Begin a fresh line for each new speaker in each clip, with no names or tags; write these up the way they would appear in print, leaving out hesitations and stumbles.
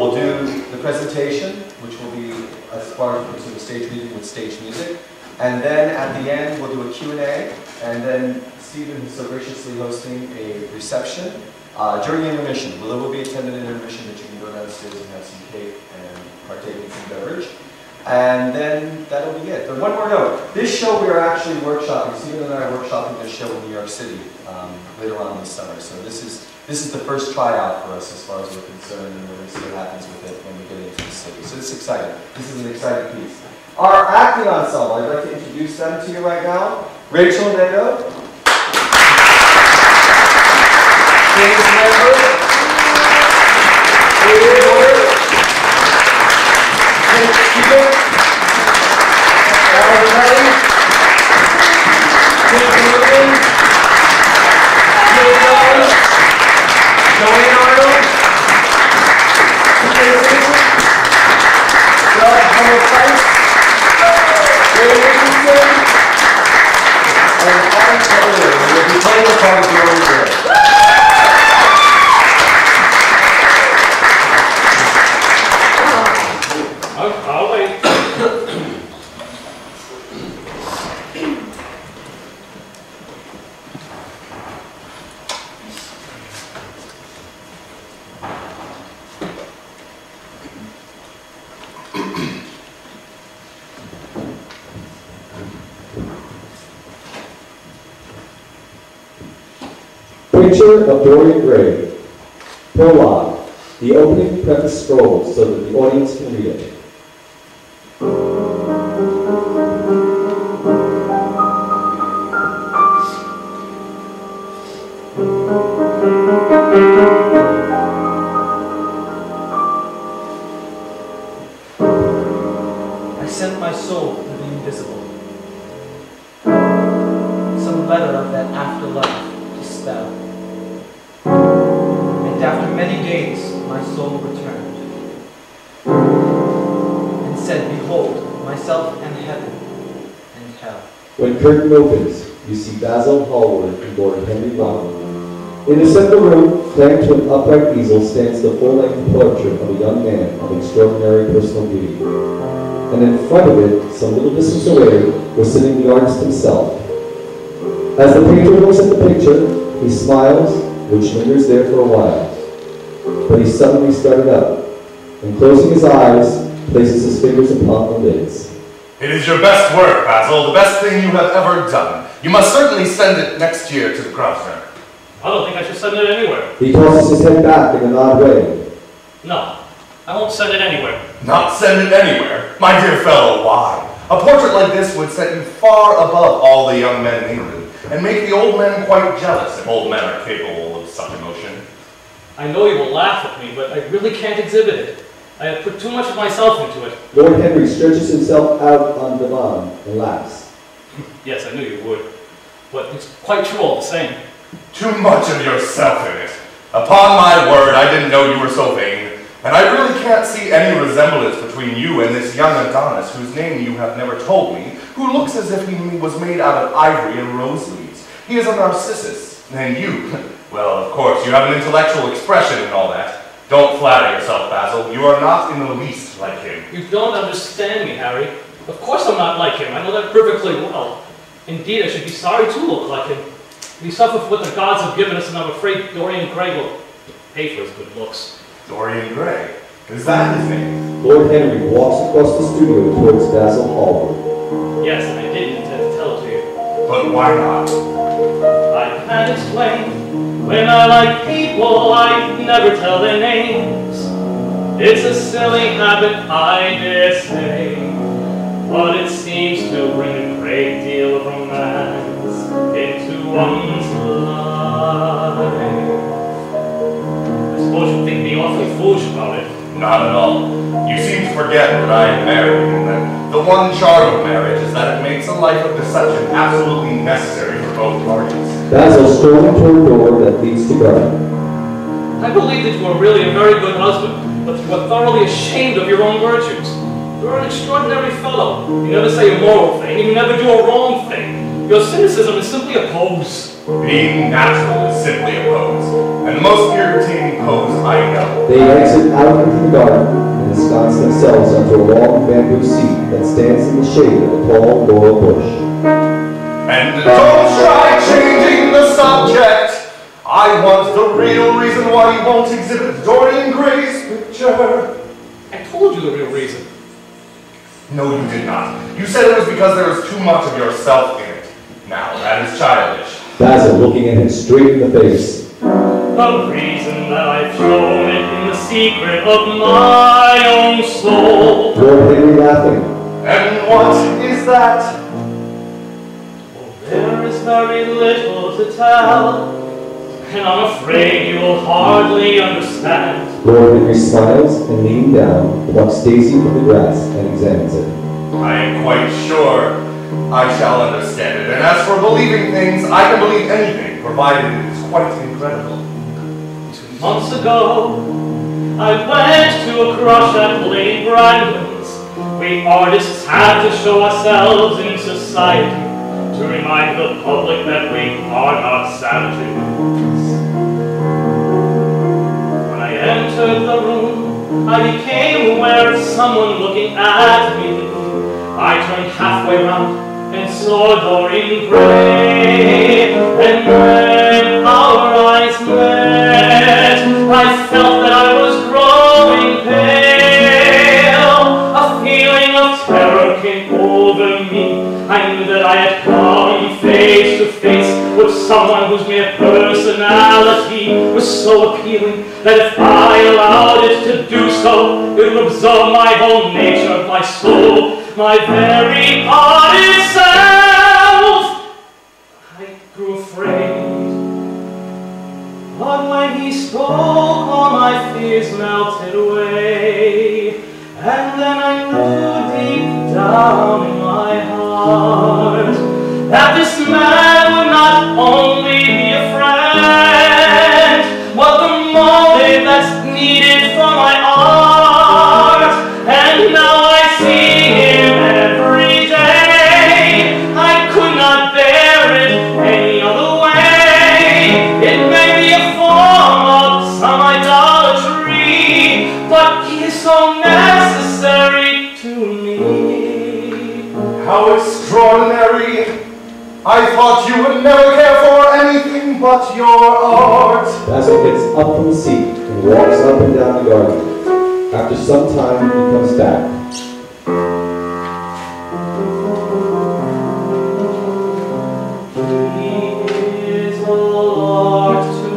We'll do the presentation, which will be as part of the stage reading with stage music. And then at the end, we'll do a Q&A. And then Stephen is so graciously hosting a reception during intermission. Well, there will be attended intermission that you can go downstairs and have some cake and partake in some beverage. And then that'll be it. But one more note. This show we are actually workshopping. Stephen and I are workshopping this show in New York City later on this summer. So this is the first tryout for us as far as we're concerned, and we're going to see what happens with it when we get into the city. So it's exciting. This is an exciting piece. Our acting ensemble, I'd like to introduce them to you right now. Rachel Nago, James Member, Sibyl,
I'll wait.
Picture of Dorian Gray. Prologue. The opening preface scrolls so that the audience can read it.
I sent my soul to the invisible. Some letter of that afterlife to spell. And after many days, my soul returned and said, "Behold, myself and heaven and hell."
When curtain opens, you see Basil Hallward and Lord Henry Vane. In the central room, clamped to an upright easel, stands the full-length portrait of a young man of extraordinary personal beauty. And in front of it, some little distance away, was sitting the artist himself. As the painter looks at the picture, he smiles, which lingers there for a while. But he suddenly started up, and closing his eyes, places his fingers upon the lids.
It is your best work, Basil, the best thing you have ever done. You must certainly send it next year to the Grosvenor.
I don't think I should send it anywhere.
He tosses his head back in an odd way.
No, I won't send it anywhere.
Not send it anywhere? My dear fellow, why? A portrait like this would set you far above all the young men in England, and make the old men quite jealous if old men are capable of such emotion.
I know you will laugh at me, but I really can't exhibit it. I have put too much of myself into it.
Lord Henry stretches himself out on the divan and laughs.
Yes, I knew you would. But it's quite true all the same.
Too much of yourself in it. Upon my word, I didn't know you were so vain. And I really can't see any resemblance between you and this young Adonis, whose name you have never told me, who looks as if he was made out of ivory and rose leaves. He is a Narcissus. And you, well, of course, you have an intellectual expression and all that. Don't flatter yourself, Basil. You are not in the least like him.
You don't understand me, Harry. Of course I'm not like him. I know that perfectly well. Indeed, I should be sorry to look like him. We suffer for what the gods have given us, and I'm afraid Dorian Gray will pay for his good looks.
Dorian Gray? Is that his name?
Lord Henry walks across the studio towards Basil Hallward.
Yes, and I didn't intend to tell it to you.
But why not?
I can't explain. When I like people, I never tell their names. It's a silly habit, I dare say, but it seems to bring a great deal of romance into one's life. I suppose you think me awfully foolish about it.
Not at all. You seem to forget that I am married, and that the one charm of marriage is that it makes a life of deception absolutely necessary for both parties.
Basil strolling toward a door that leads to garden.
I believe that you are really a very good husband, but you are thoroughly ashamed of your own virtues. You are an extraordinary fellow. You never say a moral thing, and you never do a wrong thing. Your cynicism is simply a pose.
Being natural is simply a pose, and the most irritating pose I know.
They exit out into the garden and ensconce themselves under a long bamboo seat that stands in the shade of a tall laurel bush.
And don't try changing the subject. I want the real reason why you won't exhibit Dorian Gray's picture.
I told you the real reason.
No, you did not. You said it was because there was too much of yourself in it. Now, that is childish.
Basil looking at him straight in the face.
The reason that I've shown it in the secret of my own soul.
Lord Henry laughing.
And what is that?
Well, there is very little to tell, and I'm afraid you will hardly understand.
Lord Henry smiles and leaning down, plucks Daisy from the grass and examines it.
I am quite sure I shall understand it. And as for believing things, I can believe anything, provided it is quite incredible.
2 months ago, I went to a crush at Lady Brandon's. We artists have to show ourselves in society to remind the public that we are not savages. When I entered the room, I became aware of someone looking at me. I turned halfway round and saw Dorian Gray. And when our eyes met, I felt that I was growing pale. A feeling of terror came over me. I knew that I had come face to face with someone whose mere personality was so appealing that if I allowed it to do so, it would absorb my whole nature, my soul, my very heart itself. I grew afraid, but when he spoke, all my fears melted away. And then I knew deep down in my heart that this man would not only be a friend, but the motive that's needed for my art. And now I see him every day. I could not bear it any other way. It may be a form of some idolatry, but he is so necessary to me.
How extraordinary! I thought you would never care for anything but your art.
Basil gets up from the seat and walks up and down the garden. After some time, he comes back.
He is all art to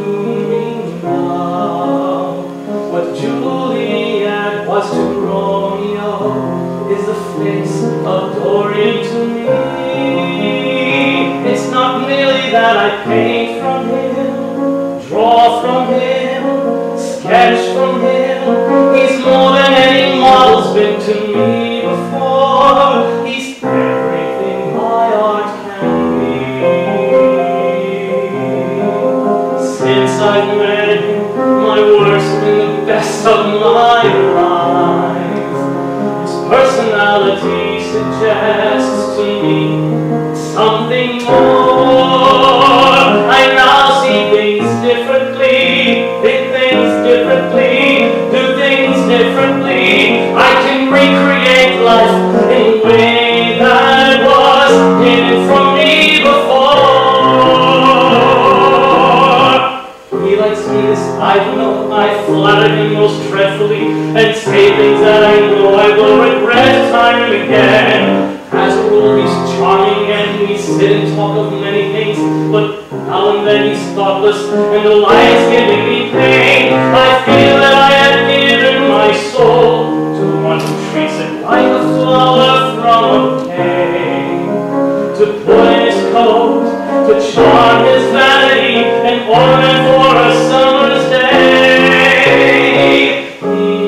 me now. What Juliet was to Romeo is the face of Dorian to me. It's not merely that I paint from him, draw from him, sketch from him. He's more than any model's been to me before. He's everything my art can be. Since I've met him, my work's been the best of my life. His personality suggests to me something more. I now see things differently, think things differently, do things differently. I can recreate life in a way that was hidden from me before. He likes me as I know. I flatter him most dreadfully and say things that I know I will regret time and again. As a rule, he's charming and we sit and talk of many things, but now and then he's thoughtless and the lion's giving me pain. I feel that I have given my soul to one who treats it like a flower from a bouquet, to put in his coat, to charm his vanity and ornament for a summer's day.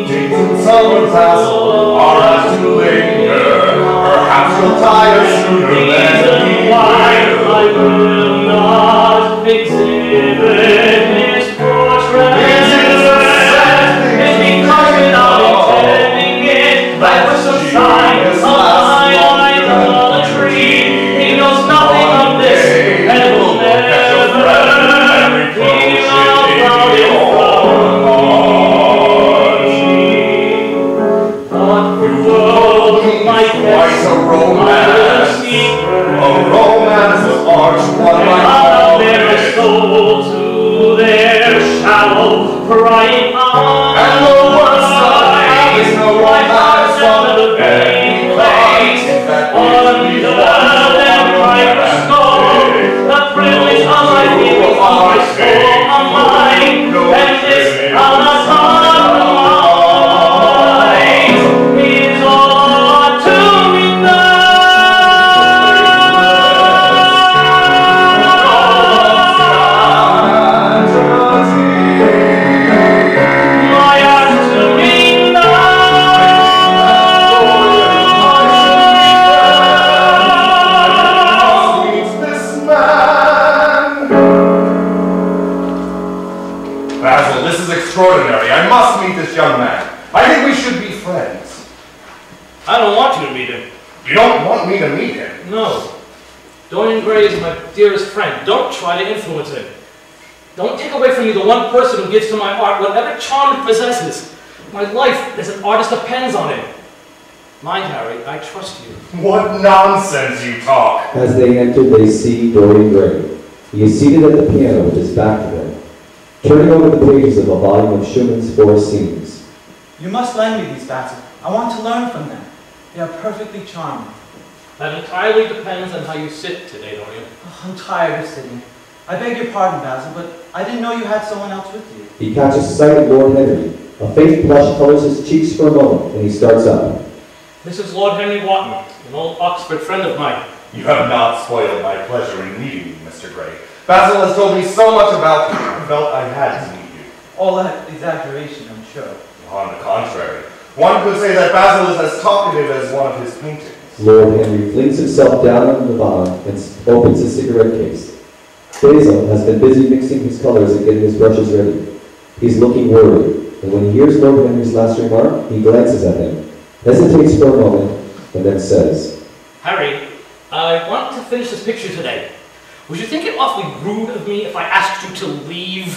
Days in summer pass are as to linger. Perhaps you'll tire sooner than he will.
I will not exhibit his portrait. It's because without intending it, I was some sign of my idolatry. He knows nothing of this and will never burning place, under that microscope, the privilege of my feelings, of my soul, of mine, and this unauthorized is all to me now. My art to me
Basil, this is extraordinary. I must meet this young man. I think we should be friends.
I don't want you to meet him.
You don't want me to meet him?
No. Dorian Gray is my dearest friend. Don't try to influence him. Don't take away from me the one person who gives to my art whatever charm it possesses. My life as an artist depends on it. Mind, Harry, I trust you.
What nonsense you talk.
As they enter, they see Dorian Gray. He is seated at the piano with his back to them, turning over the pages of a volume of Schumann's Four Scenes.
You must lend me these, Basil. I want to learn from them. They are perfectly charming.
That entirely depends on how you sit today, Dorian.
Oh, I'm tired of sitting. I beg your pardon, Basil, but I didn't know you had someone else with you.
He catches sight of Lord Henry. A faint blush colors his cheeks for a moment, and he starts up.
This is Lord Henry Wotton, an old Oxford friend of mine.
You have not spoiled my pleasure in meeting you, Mr. Gray. Basil has told me so much about you, I felt I had to meet you.
All that exaggeration, I'm sure.
On the contrary, one could say that Basil is as talkative as one of his paintings.
Lord Henry flings himself down on the divan and opens his cigarette case. Basil has been busy mixing his colors and getting his brushes ready. He's looking worried, and when he hears Lord Henry's last remark, he glances at him, hesitates for a moment, and then says,
Harry, I want to finish this picture today. Would you think it awfully rude of me if I asked you to leave?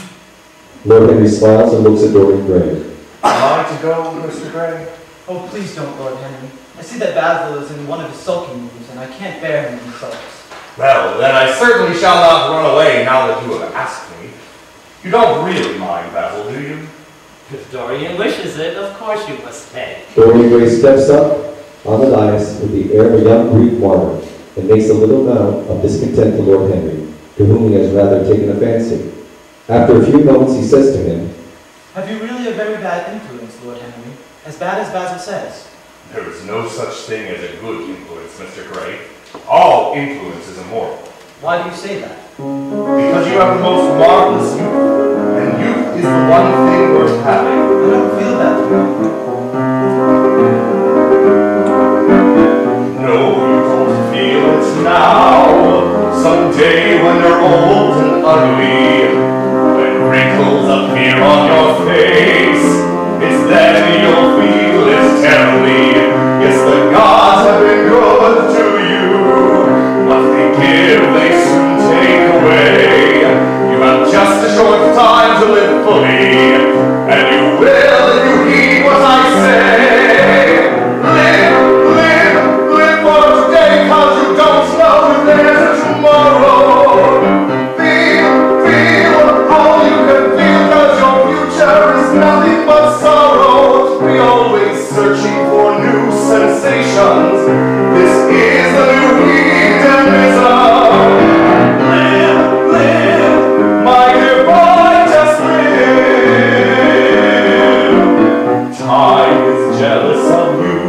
Lord Henry smiles and looks at Dorian Gray.
Am I to go, Mr. Gray?
Oh, please don't, Lord Henry. I see that Basil is in one of his sulking moods, and I can't bear him in sulks.
Well, then I certainly shall not run away now that you have asked me. You don't really mind, Basil, do you?
If Dorian wishes it, of course you must stay.
Dorian Gray steps up on the dais with the air of a young Greek martyr and makes a little note of discontent to Lord Henry, to whom he has rather taken a fancy. After a few moments, he says to him,
Have you really a very bad influence, Lord Henry? As bad as Basil says.
There is no such thing as a good influence, Mr. Gray. All influence is immoral.
Why do you say that?
Because you have the most marvelous youth, and youth is the one thing worth having.
I don't feel that way.
No, you don't feel it now. Someday when you're old and ugly, when wrinkles appear on your face, it's then you'll feel it terribly. Yes, the gods have been good to you. What they give, they soon take away. You have just a short time to live fully, and you will if you heed what I say. Live, live, live for today, 'cause you don't know if there's a tomorrow. Feel all you can feel, 'cause your future is nothing but sorrow. We always searching for new sensations. This is the new hedonism. Live, live, my dear boy, just live. Time is jealous of you,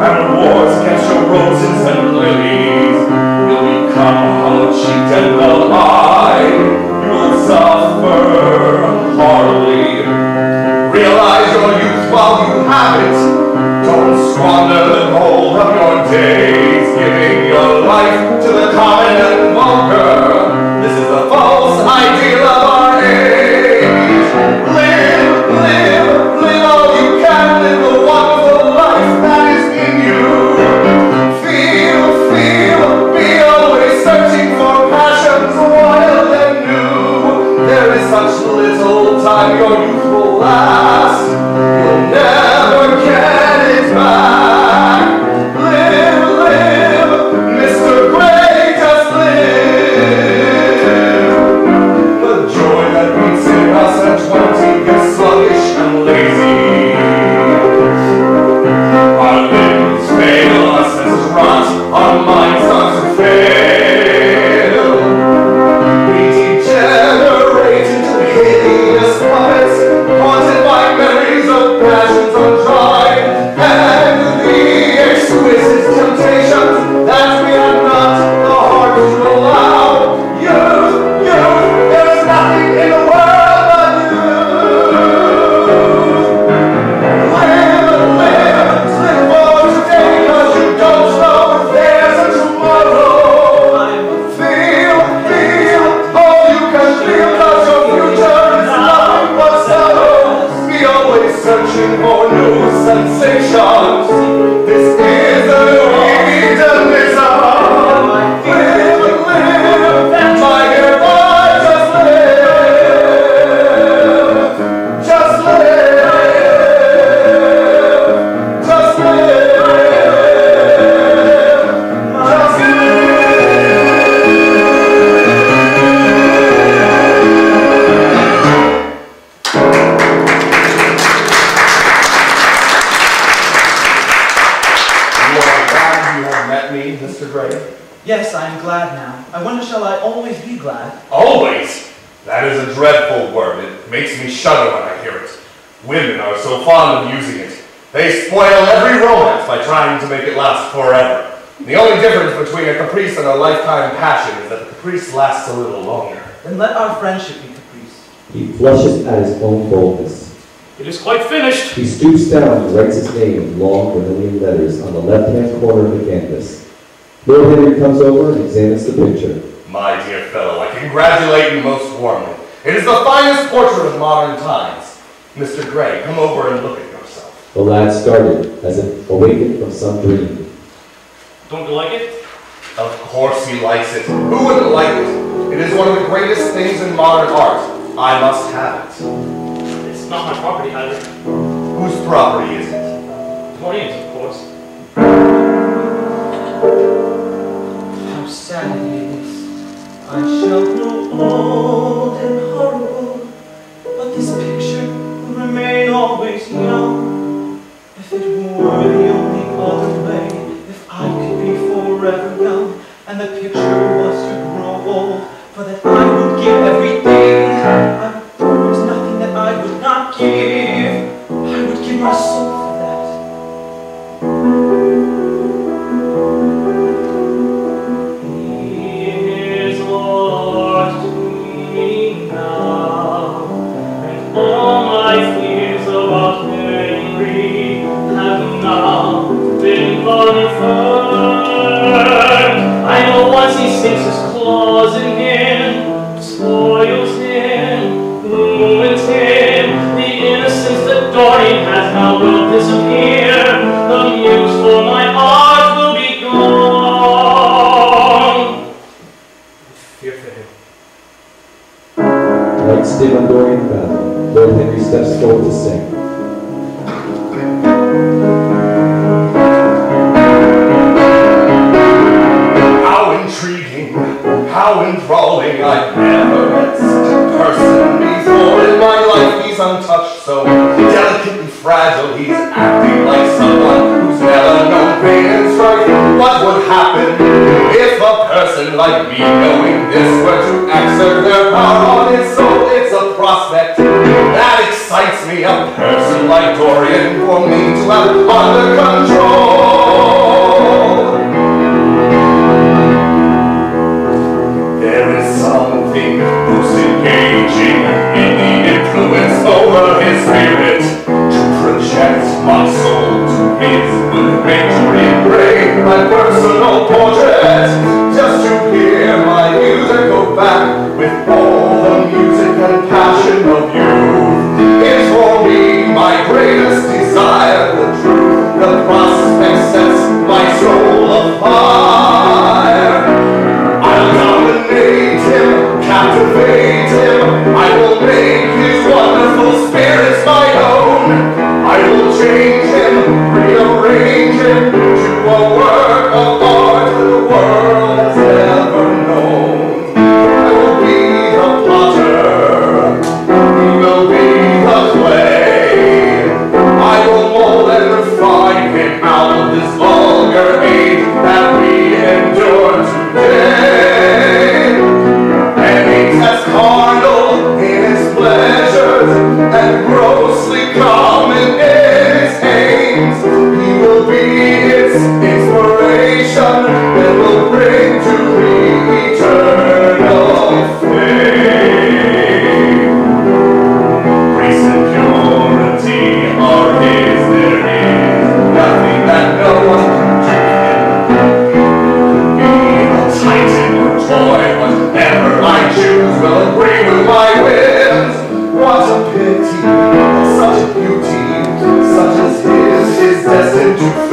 and wars catch your roses and lilies. You'll become hollow-cheeked and dull-eyed. You'll suffer horribly. Realize your youth while you have it. Don't squander the whole of your days, giving your life to the common and vulgar. This is a false ideal of our age. Live, live, live all you can, live the wonderful life that is in you. Feel, be always searching for passions wild and new. There is such little time your youth will last. You'll never get it back. Live, live, Mr. Gray, just live. searching for new sensations. This is a hedonism. Live, my dear boy, just live. Just live. Just live. Just Mr. Gray?
Yes, I am glad now. I wonder, shall I always be glad?
Always? That is a dreadful word. It makes me shudder when I hear it. Women are so fond of using it. They spoil every romance by trying to make it last forever. The only difference between a caprice and a lifetime passion is that the caprice lasts a little longer.
Then let our friendship be caprice.
He flushes at his own boldness.
It is quite finished.
He stoops down and writes his name in long vermilion letters on the left-hand corner of the canvas. Lord Henry comes over and examines the picture.
My dear fellow, I congratulate you most warmly. It is the finest portrait of modern times. Mr. Gray, come over and look at yourself.
The lad started, as if awakened from some dream.
Don't you like it?
Of course he likes it. Who wouldn't like it? It is one of the greatest things in modern art. I must have it.
It's not my property either.
Whose property is it?
Dorian's, of course.
How sad it is. I shall grow old and horrible, but this picture will remain always young. If it were the only other way, if I could be forever young, and the picture was to grow old, for that I would give everything. There is nothing that I would not give. I would give my soul for that.
All my fears about Henry have now been confirmed. I know once he sinks his claws in him, spoils him, ruins him. The innocence that Dorian has now will disappear. The muse for my art will be gone. Fear for him.
Lights dim on Dorian Basil. Lord Henry steps forward to sing.
How intriguing, how enthralling, I've never met such a person before in my life. He's untouched, so delicately fragile, he's acting like someone who's never known pain and strife. What would happen if a person like me, knowing this, were to exert their power on his soul? It's a prospect that excites me, a person like Dorian, for me to have under control. There is something most engaging in the influence over his spirit to project my soul to his with Dorian Gray, my personal portrait, just to hear my music go back with all the music and passion of youth. It's for me my greatest desire, the truth, the prospect sets my soul afire. I'll dominate him, captivate him, I will make his wonderful spirits my own. I will change him, rearrange him to a work of art that the world has never known. I will be the potter, he will be the clay. I will mold and refine him out of this vulgar age that we endure today. And he's as carnal in his pleasures and grossly common in his age.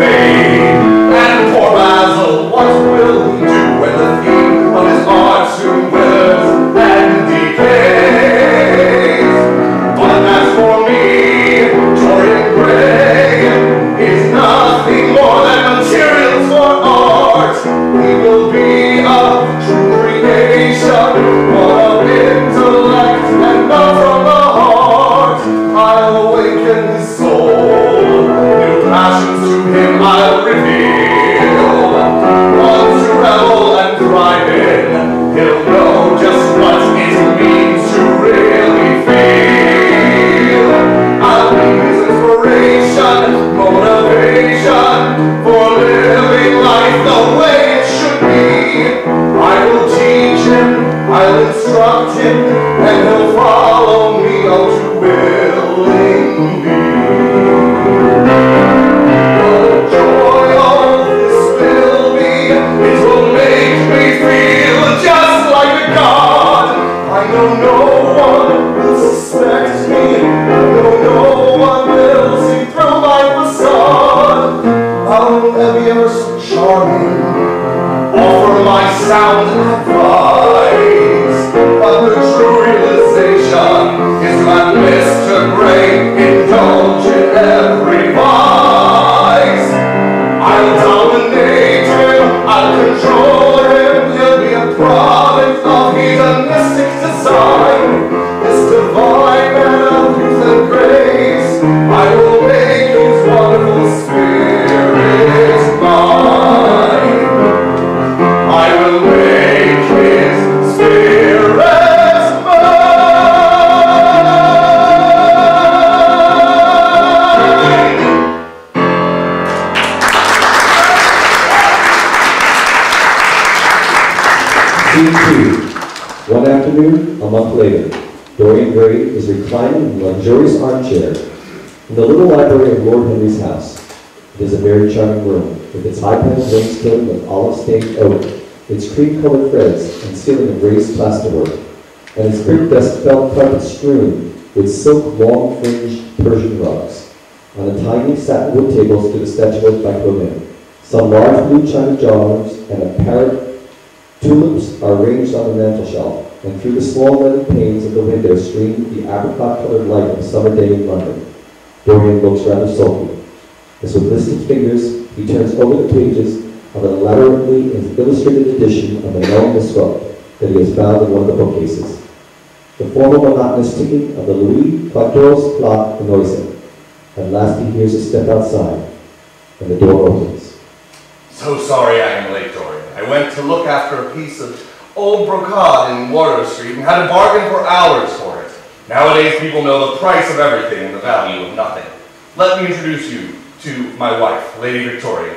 fade. And poor Basil, what will he do when the theme of his art soon withers and decays? But as for me, Dorian Gray is nothing more than materials for art. He will be a true creation, one of intellect and not from the heart. I'll awaken his soul, new passions to him I'll reveal, one to revel and thrive in. He'll know just what it means to really feel. I'll be his inspiration, motivation for living life the way it should be. I will teach him, I'll instruct him, and he'll follow me all too willingly. The joy of this will be, it will make me feel just like a god. I know no one will suspect me, I know no one will see through my facade. I'll be ever so charming, offer my sound advice, but the true realization is that Mr. Gray indulge in every vice. I'll dominate him, I'll control him, he'll be a product of hedonistic design. This divine man of youth and grace, I will make his wonderful spirit mine. I will make his spirit mine.
Scene 2. One afternoon, a month later, Dorian Gray is reclining in a luxurious armchair in the little library of Lord Henry's house. It is a very charming room, with its high-paneled wainscoting of olive-stained oak, its cream-colored threads and ceiling of raised plasterwork, and its brick desk felt carpet strewn with silk long-fringed Persian rugs. On a tiny satinwood table stood a statuette by Vane. Some large blue china jars and a parrot tulips are arranged on the mantel shelf, and through the small leaded panes of the window streamed the apricot-colored light of a summer day in London. Dorian looks rather sulky. As with listed fingers, he turns over the pages of an elaborately illustrated edition of a known book that he has found in one of the bookcases. The formal monotonous ticking of the Louis XIV clock annoys him. At last he hears a step outside, and the door opens.
So sorry I am late, Dorian. I went to look after a piece of old brocade in Wardour Street and had to bargain for hours for it. Nowadays people know the price of everything and the value of nothing. Let me introduce you to my wife, Lady Victoria.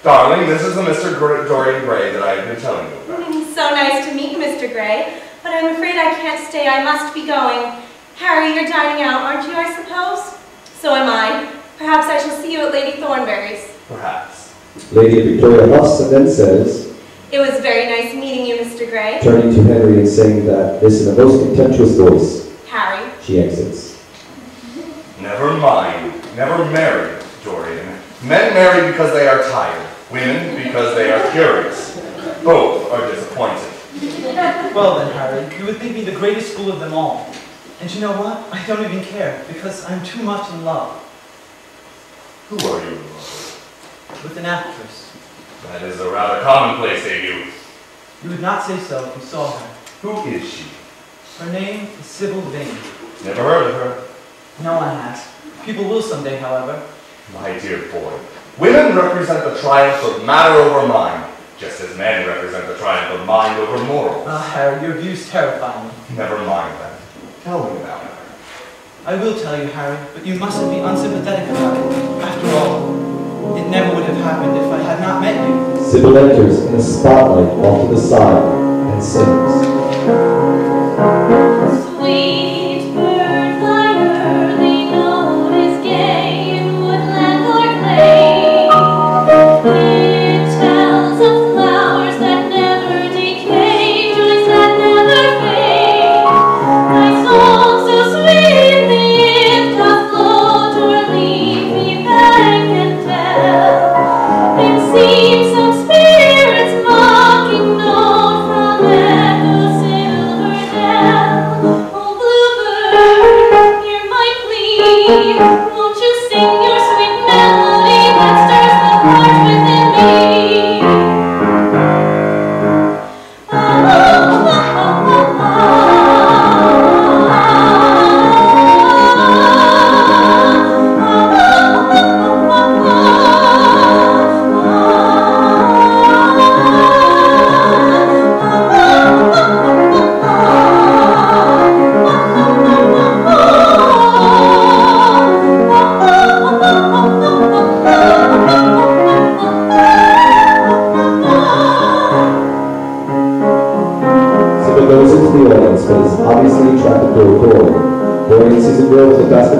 Darling, this is the Mr. Dorian Gray that I have been telling you about.
So nice to meet you, Mr. Gray, but I'm afraid I can't stay. I must be going. Harry, you're dining out, aren't you, I suppose? So am I. Perhaps I shall see you at Lady Thornbury's.
Perhaps.
Lady Victoria huffs and then says,
It was very nice meeting you, Mr. Gray.
turning to Henry and saying that this in a most contemptuous voice.
Harry.
She exits.
Never mind. Never marry, Dorian. Men marry because they are tired. Women because they are curious. Both are disappointed.
Well then, Harry, you would think me the greatest fool of them all. And you know what? I don't even care, because I'm too much in love.
Who are you in love with?
With an actress.
That is a rather commonplace, you.
You would not say so if you saw her.
Who is she?
Her name is Sibyl Vane.
Never heard of her.
No one has. People will someday, however.
My dear boy, women represent the triumph of matter over mind, just as men represent the triumph of mind over moral.
Ah, Harry, your views terrify me.
Never mind that. Tell me about her.
I will tell you, Harry, but you mustn't be unsympathetic about it. After all, it never would have happened if I had not met you.
Sibyl enters in a spotlight off to the side and sings.
Sweet bird, thy early note is gay in woodland or glade. It tells of flowers that never decay, joys that never fade. Thy song so sweetly it doth float o'er leafy bank and dell.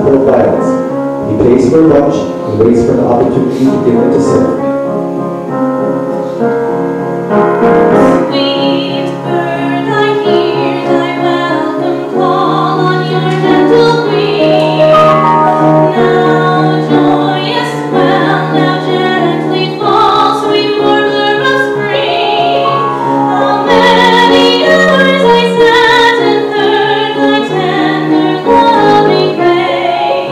full of violets. He pays for a bunch and waits for an opportunity to give them to Sibyl.
Sweet bird, I hear thy welcome call on your gentle wing. Now joyous swell, now gently fall, sweet warbler of spring. How many hours I sat and heard thy tender loving ray.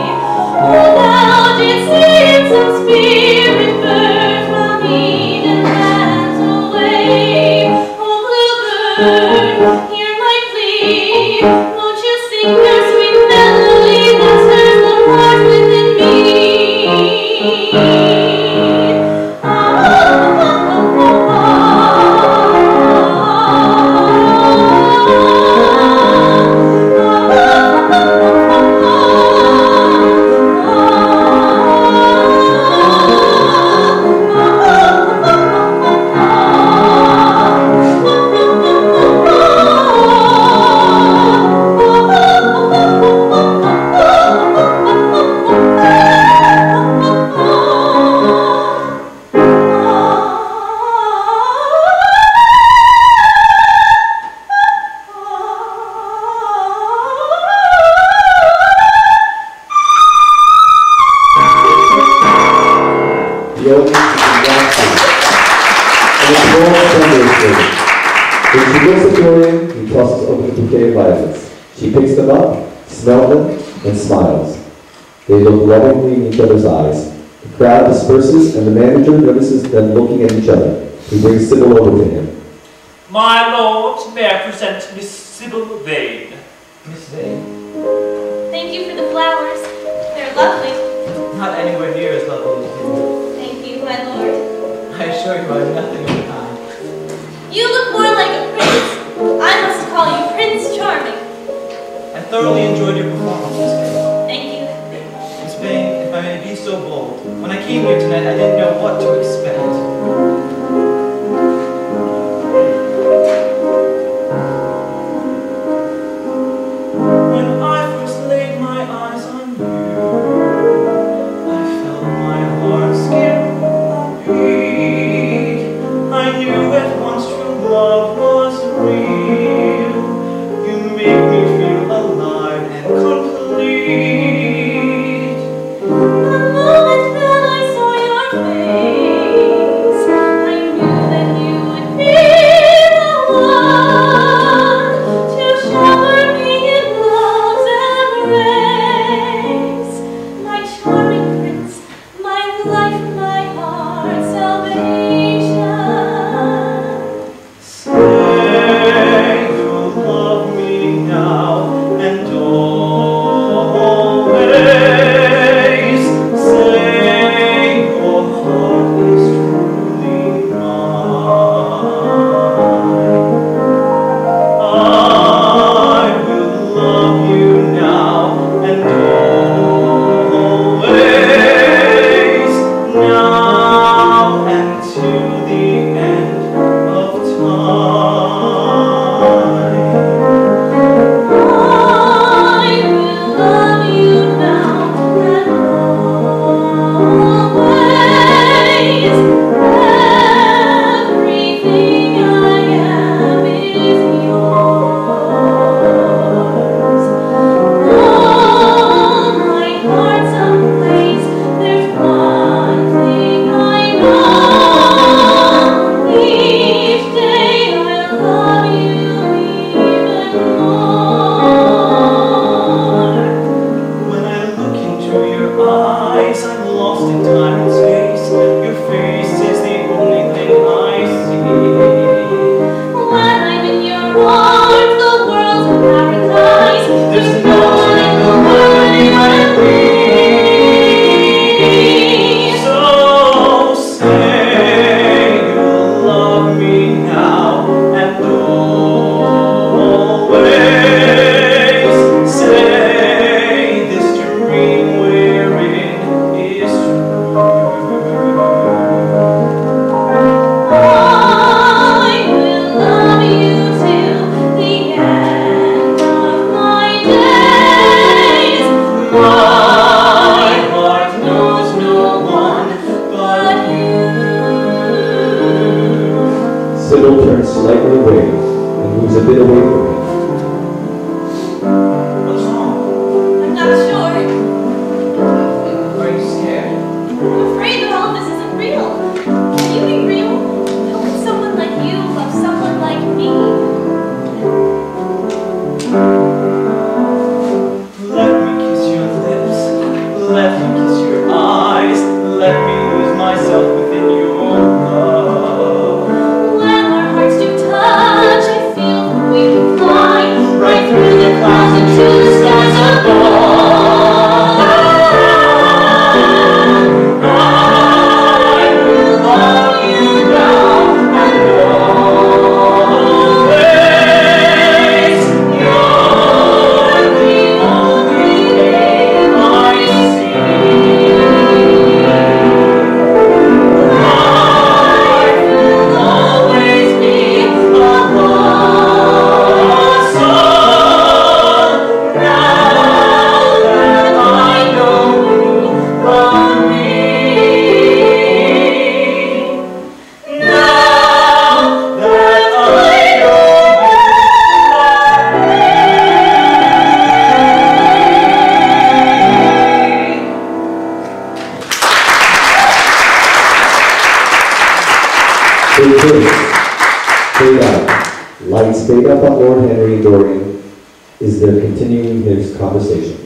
Oh, thou didst sing some spirit bird from Eden lands away. Oh, bluebird, hear my plea. Won't you sing your sweet melody that stirs the heart within me?
The audience is enraptured, and the applause thunders for him. When she looks at Dorian, he tosses open a bouquet of violets. She picks them up, smells them, and smiles. They look lovingly in each other's eyes. The crowd disperses, and the manager notices them looking at each other. He brings Sibyl over to him.
My lord, may I present Miss Sibyl Vane.
Miss Vane,
Thank you for the flowers. They're lovely.
not anywhere near as lovely as you.
Thank you, my lord.
I assure you I'm nothing of the kind.
You look more like a prince. I must call you Prince Charming.
I thoroughly enjoyed your performance, Miss Vane.
Thank you.
Miss Vane, if I may be so bold, when I came here tonight, I didn't know what to expect. When I first laid my eyes on you, I felt my heart skip a beat. I knew at once true love was real. You make me feel alive and complete.
The moment that I saw your face, I knew that you would be the one to shower me in love's embrace. My charming prince, my life, my heart, salvation.
Say you'll love me now and always. Say your heart is truly mine. I will love you now and always. Now and to the end of time.
I will love you now and always. Everything I am is yours. All my heart's a place. There's one thing I know. Each day I love you even more.
When I look into your eyes, I'm lost in time and space. Your face is the only thing I see.
When I'm in your arms, the world's a paradise.
There's no one in the world like me. So say you'll love me now and always. Say this dream we're in is true. let me lose myself within your love.
When our hearts do touch, I feel that we can fly right through the clouds into the skies above.
Fade up on Lord Henry and Dorian is they're continuing his conversation.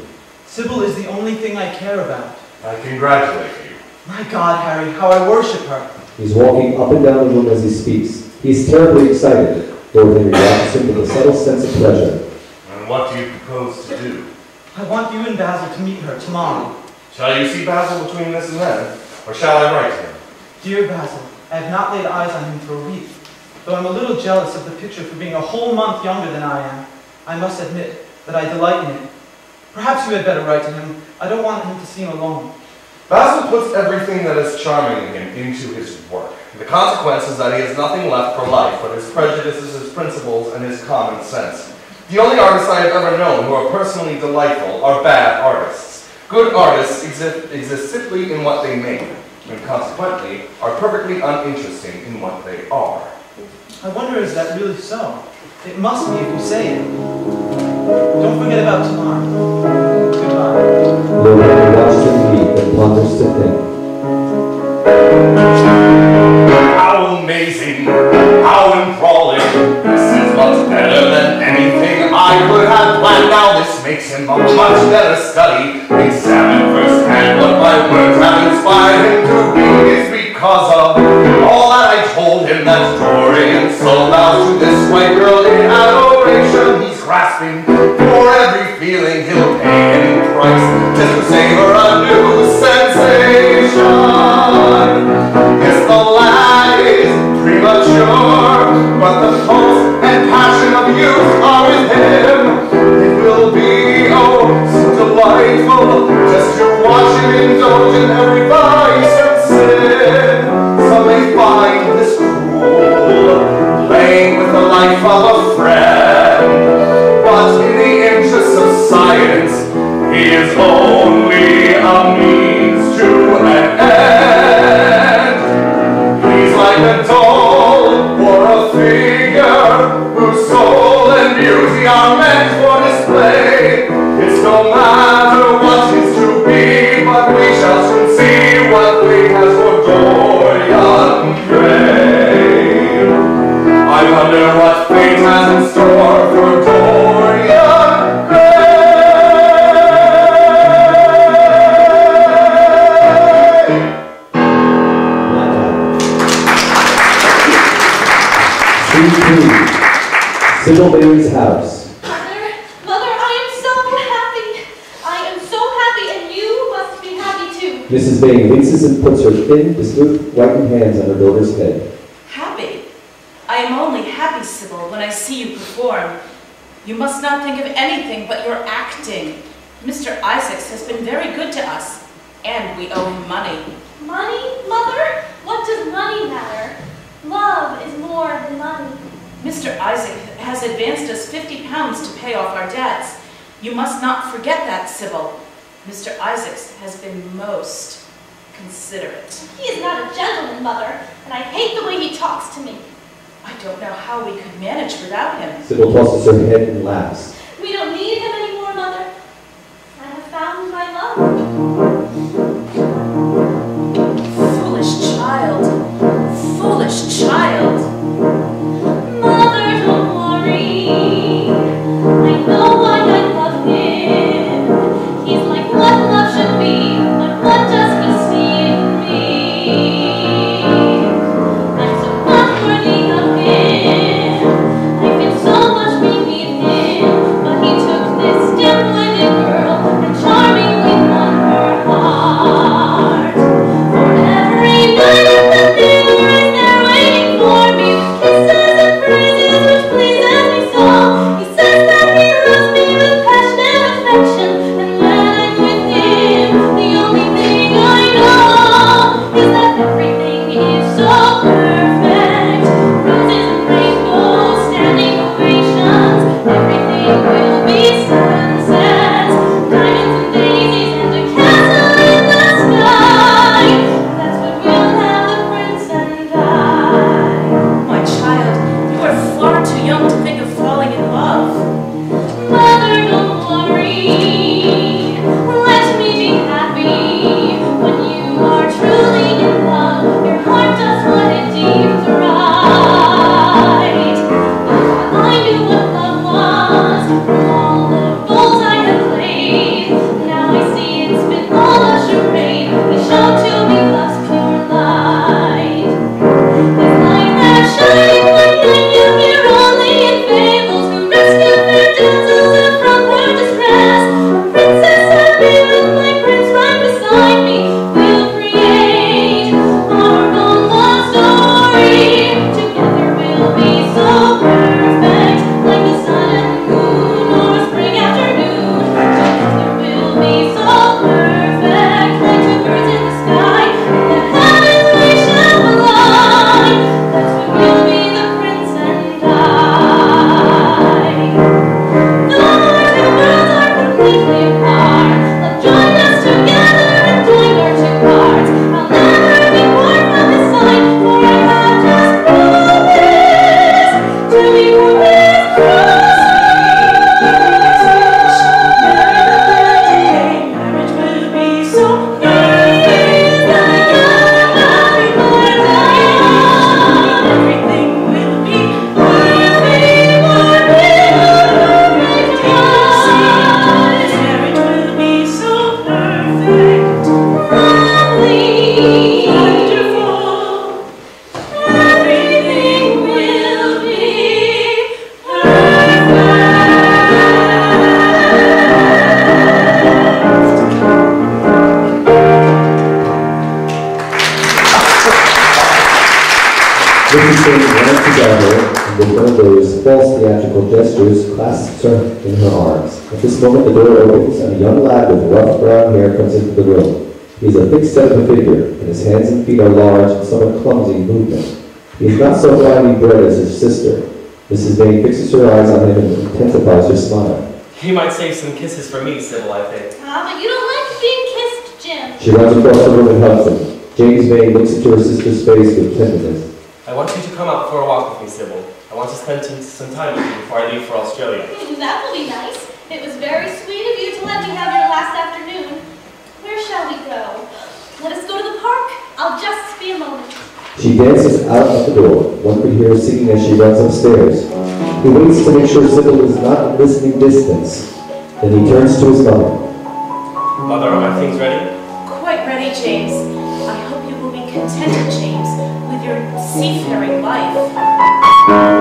Sibyl is the only thing I care about.
I congratulate you.
My God, Harry, how I worship her.
He's walking up and down the room as he speaks. He's terribly excited. Lord Henry watches him with a subtle sense of pleasure.
And what do you propose to do?
I want you and Basil to meet her tomorrow.
Shall you see Basil between this and then? Or shall I write to him?
Dear Basil, I have not laid eyes on him for a week. Though I'm a little jealous of the picture for being a whole month younger than I am, I must admit that I delight in it. Perhaps you had better write to him. I don't want him to seem alone.
Basil puts everything that is charming in him into his work. The consequence is that he has nothing left for life but his prejudices, his principles, and his common sense. The only artists I have ever known who are personally delightful are bad artists. Good artists exist simply in what they make, and consequently are perfectly uninteresting in what they are.
I wonder, is that really so? It must be if you say it. Don't forget about tomorrow. Goodbye.
Lord Henry watches him leave and ponders to think.
How amazing! How enthralling! This is much better than anything I could have planned. Now this makes him a much better study. Examine firsthand what my words have inspired him to read is because of all that I told him that Dorian so bows to this white girl in adoration. He's grasping for every feeling he'll pay any price just to savor a new sensation. Yes, the lad is premature, but the pulse and passion of youth are in him. It will be, oh, so delightful just to watch him indulge in every vice and sin. Some may find this cruel, playing with the life of a friend, but in the interests of science, he is only a means to an end. He's like a doll or a figure whose soul and beauty are meant for display. It's no matter what is to be, but we shall soon see what fate has for Dorian Gray. I wonder what fate has in store for Dorian Gray.
Scene 3. Sibyl Vane's house.
Mother, I am so happy. I am so happy, and you must be happy too.
Mrs. Vane leans and puts her thin, dissolute, whitened hands on her daughter's head.
Happy? I am only happy, Sibyl, when I see you perform. You must not think of anything but your acting. Mr. Isaacs has been very good to us, and we owe him money.
Money, Mother? What does money matter? Love is more than money.
Mr. Isaac has advanced us £50 to pay off our debts. You must not forget that, Sibyl. Mr. Isaacs has been most considerate.
He is not a gentleman, Mother, and I hate the way he talks to me.
I don't know how we could manage without him.
Sibyl tosses her head and laughs.
We don't need him anymore, Mother. I have found my love.
Foolish child. Foolish child.
Mother, don't worry. I know why I love him. He's like what love should be, but what does he see in me?
Vane runs together and with one of those false theatrical gestures clasps her in her arms. At this moment the door opens and a young lad with rough brown hair comes into the room. He is a thick set of a figure, and his hands and feet are large and somewhat clumsy in movement. He is not so finely bred as his sister. Mrs. Vane fixes her eyes on him and intensifies her smile.
He might save some kisses for me, Sibyl, I think.
Ah, but you don't like being kissed, Jim.
She runs across the room and hugs him. James Vane looks into her sister's face with tenderness.
I want you to come out for a walk with me, Sibyl. I want to spend some time with you before I leave for Australia.
That will be nice. It was very sweet of you to let me have your last afternoon. Where shall we go? Let us go to the park. I'll just be a moment.
She dances out of the door. One could hear her singing as she runs upstairs. He waits to make sure Sibyl is not in listening distance. Then he turns to his mother.
Mother, are my things ready?
Quite ready, James. I hope you will be contented, James, with your seafaring life.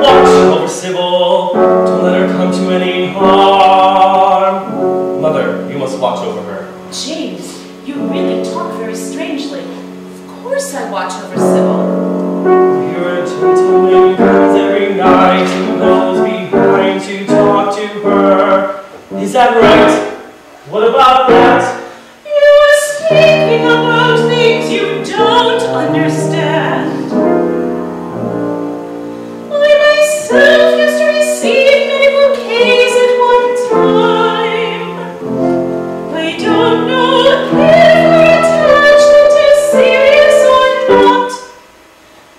Watch over Sibyl. Don't let her come to any harm. Mother, you must watch over her.
James, you really talk very strangely. Of course I watch over Sibyl.
You're a gentleman who comes every night and goes behind to talk to her. Is that right? What about that?
You are speaking about things you don't understand. I myself used to receive many bouquets at one time. I don't know if her attachment is serious or not,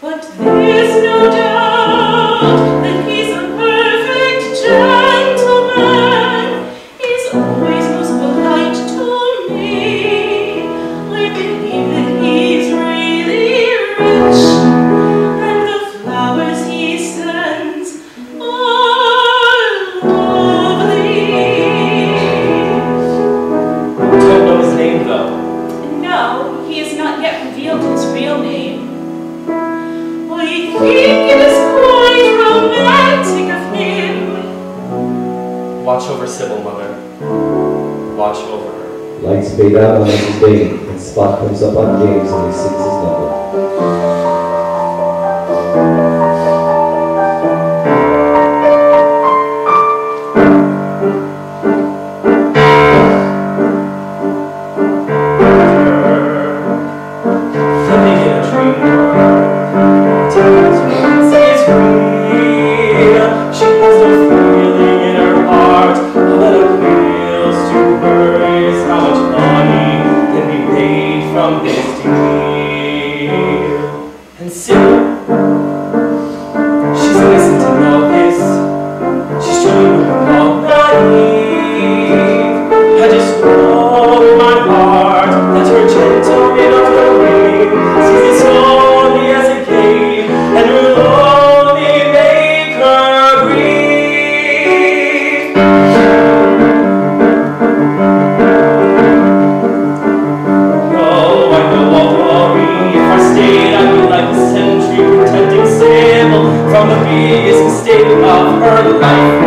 but there's no doubt that he's a perfect gentleman. He's always most polite to me. I believe that he's really rich, and the flowers he sends are lovely.
Don't know his name, though.
No, he has not yet revealed his real name. I think it is quite romantic of him.
Watch over Sibyl, Mother. Watch over her.
Lights fade out on Mrs. Vane, and Spot comes up on James and he sings his number.
Living in a dream world. Tells me it's real. She has no feeling in her heart. All that appeals to her is how much money can be made from this deal. And Sibyl, she's innocent to know this. She's showing what we call naive. I just know in my heart that her gentleman of her ring sees this only as a game, and will only make her grieve. No, I know I'll worry. If I stayed, I'd be like a sentry protecting Sibyl from the biggest mistake of her life.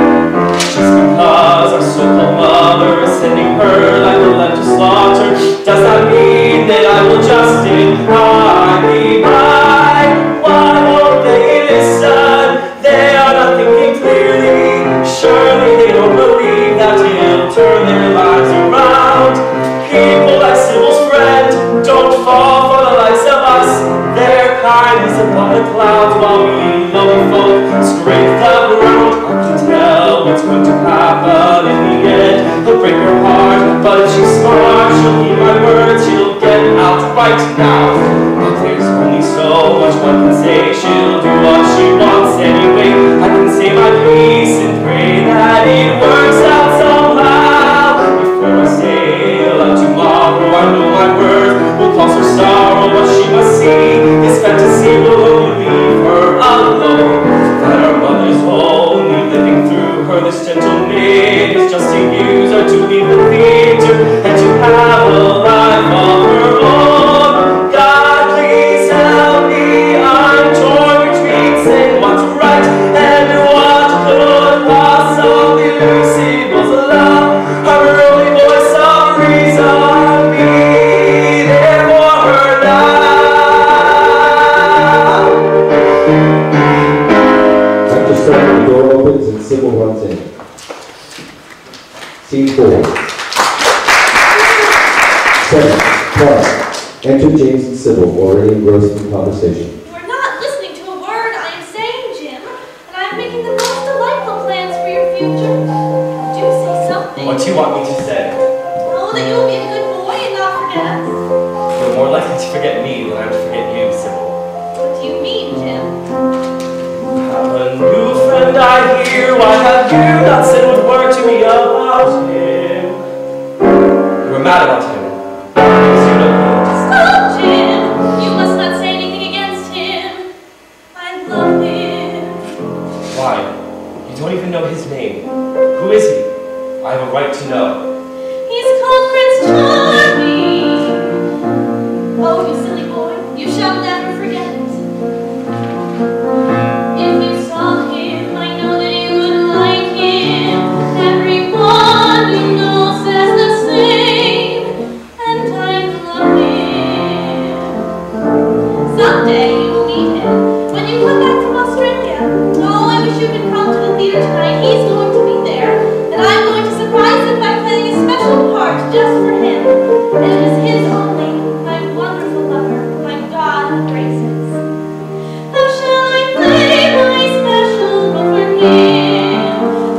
Just because our so-called mother is sending her like a lamb to slaughter does not mean that I will justify me by. Why won't they listen? They are not thinking clearly. Surely they don't believe that he'll turn their lives around. People like Sibyl's friend don't fall for the likes of us. Their kind is above the clouds, while we lowly folk scrape the ground. I can tell what's going to happen in the end. He'll break her heart, but if she's smart, she'll heed my words. She'll get out right now. But there's only so much one can say. She'll do what she wants anyway. I can say my piece and pray that it works out somehow. Before I sail out tomorrow, I know my worth will cause her sorrow. What she must see is fantasy will only leave her alone. That our mother's only living through her. This gentleman is just to use her to leave the theater and to have a life of her own. God, please help me. I'm torn between saying what's right
enter James and Sibyl, already engrossed in conversation.
You are not listening to a word I am saying, Jim, and I am making the most delightful plans for your future. Do say something.
What do you want me to say?
Oh, that you will be a good boy and not forget us.
You're more likely to forget me than I'm to forget you, Sibyl.
What do you mean, Jim?
Have a new friend I hear. Why have you not sent word to me about him? You were mad about him. Because you don't know.
Stop, Jim! You must not say anything against him. I love him.
Why? You don't even know his name. Who is he? I have a right to know.
He's called Prince Charming. Oh, you silly boy, you shall never forget it. If you saw him, I know that you would like him. Everyone you know says the same, and I love him. Someday you will meet him when you come back from Australia. Oh, I wish you could come to the theater tonight. He's going to be there, and I'm going to surprise him by playing a special part just for him. And it is his only, my wonderful lover, my God of graces. How shall I play my special role for him?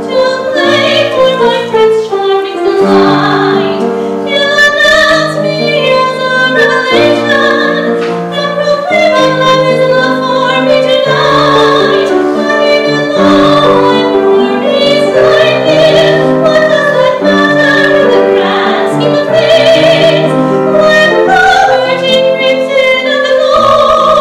To play for my Prince Charming's delight. He'll announce me as a revelation, and proclaim my love, his love for me tonight. Lying alone and poor beside him, what does that matter in the grand scheme of things? When poverty creeps in at the door,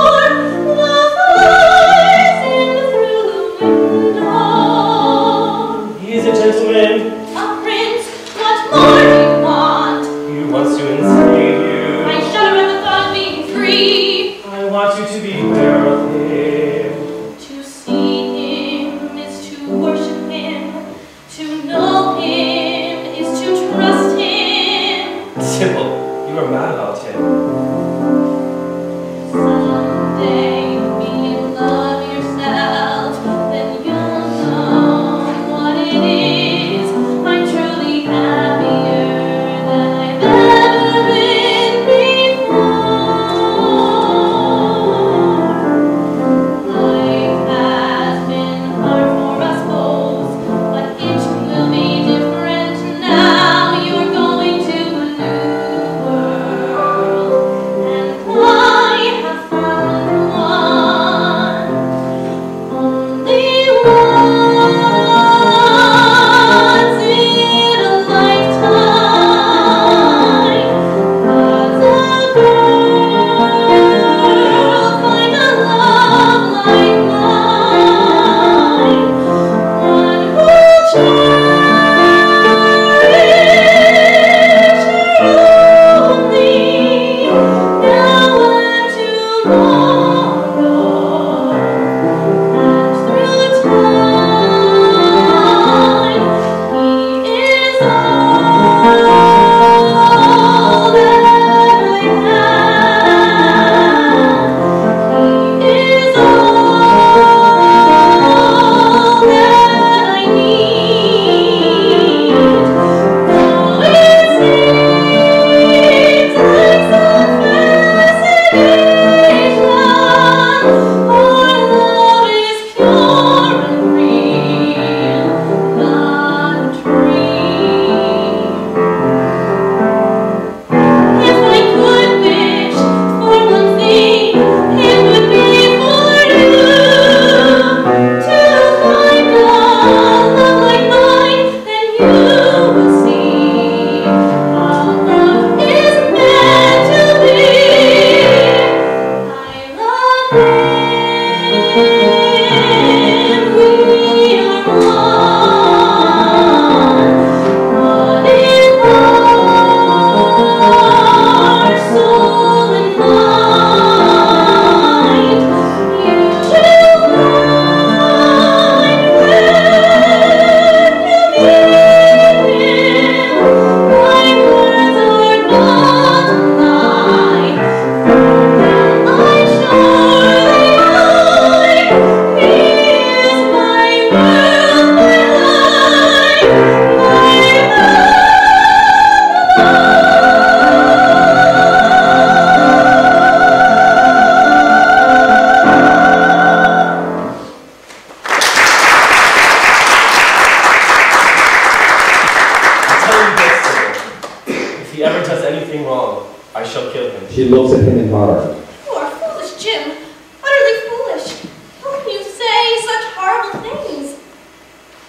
heart.
You are foolish, Jim. Utterly foolish. How can you say such horrible things?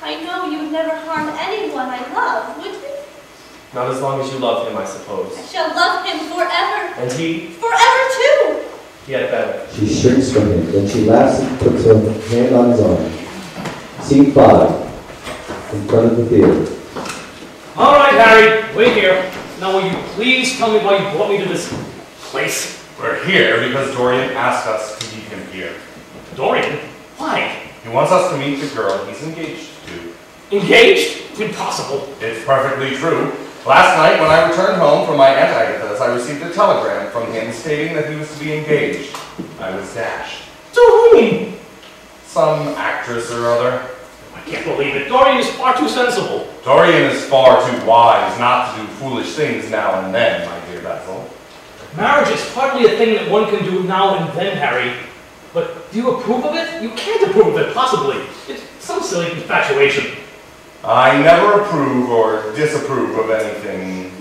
I know you would never harm anyone I love, would you?
Not as long as you love him, I suppose.
I shall love him forever.
And he?
Forever, too.
Yet better.
She shrinks from him, then she laughs and puts her hand on his arm. Scene 5, in front of the theater.
All right, Harry, wait here. Now, will you please tell me why you brought me to this place?
We're here because Dorian asked us to meet him here.
Dorian? Why?
He wants us to meet the girl he's engaged to.
Engaged? Impossible.
It's perfectly true. Last night, when I returned home from my Aunt Agatha's, I received a telegram from him stating that he was to be engaged. I was dashed.
To whom?
Some actress or other.
I can't believe it. Dorian is far too sensible.
Dorian is far too wise not to do foolish things now and then, my dear Basil.
Marriage is hardly a thing that one can do now and then, Harry. But do you approve of it? You can't approve of it, possibly. It's some silly infatuation.
I never approve or disapprove of anything.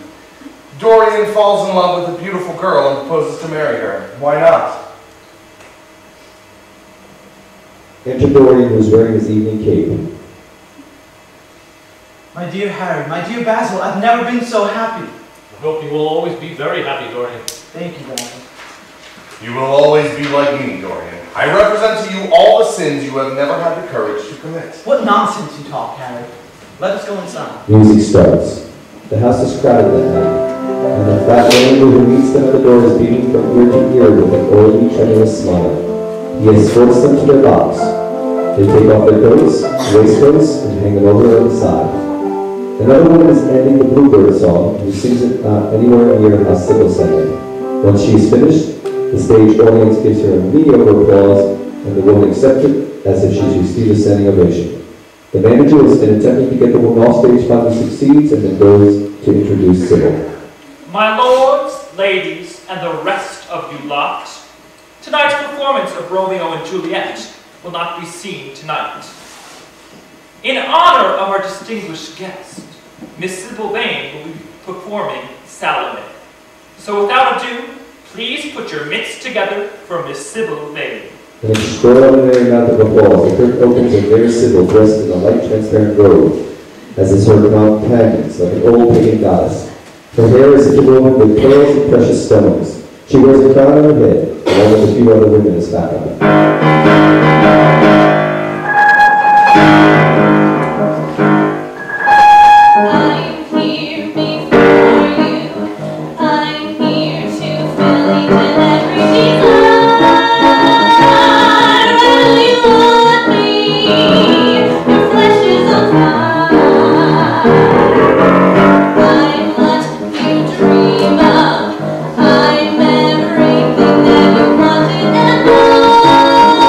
Dorian falls in love with a beautiful girl and proposes to marry her. Why not?
Enter Dorian, who is wearing his evening cape.
My dear Harry, my dear Basil, I've never been so happy.
I hope you will always be very happy, Dorian.
Thank you, Basil.
You will always be like me, Dorian. I represent to you all the sins you have never had the courage to commit.
What nonsense you talk, Harry. Let us go inside.
Music starts. The house is crowded that night, and the fat man who meets them at the door is beaming from ear to ear with an oily, tremulous smile. He escorts them to their box. They take off their coats, waistcoats, and hang them over on the side. Another woman is ending the Bluebird song, who sings it not anywhere near how Sibyl sang it. Once she is finished, the stage audience gives her a mediocre applause, and the woman accepts it as if she's received a standing ovation. The manager is attempting to get the woman off stage, finally succeeds, and then goes to introduce Sibyl.
My lords, ladies, and the rest of you lot, tonight's performance of Romeo and Juliet will not be seen tonight. In honor of our distinguished guest, Miss Sibyl Vane will be performing Salome. So without ado, please put your mitts together for Miss Sibyl Vane.
An extraordinary amount of applause. The curtain opens and there is Sibyl, dressed in a light transparent robe, as is her companions, like an old pagan goddess. Her hair is interwoven with pearls and precious stones. She wears a crown on her head, along with a few other women as backup.
I'm everything that you wanted and more.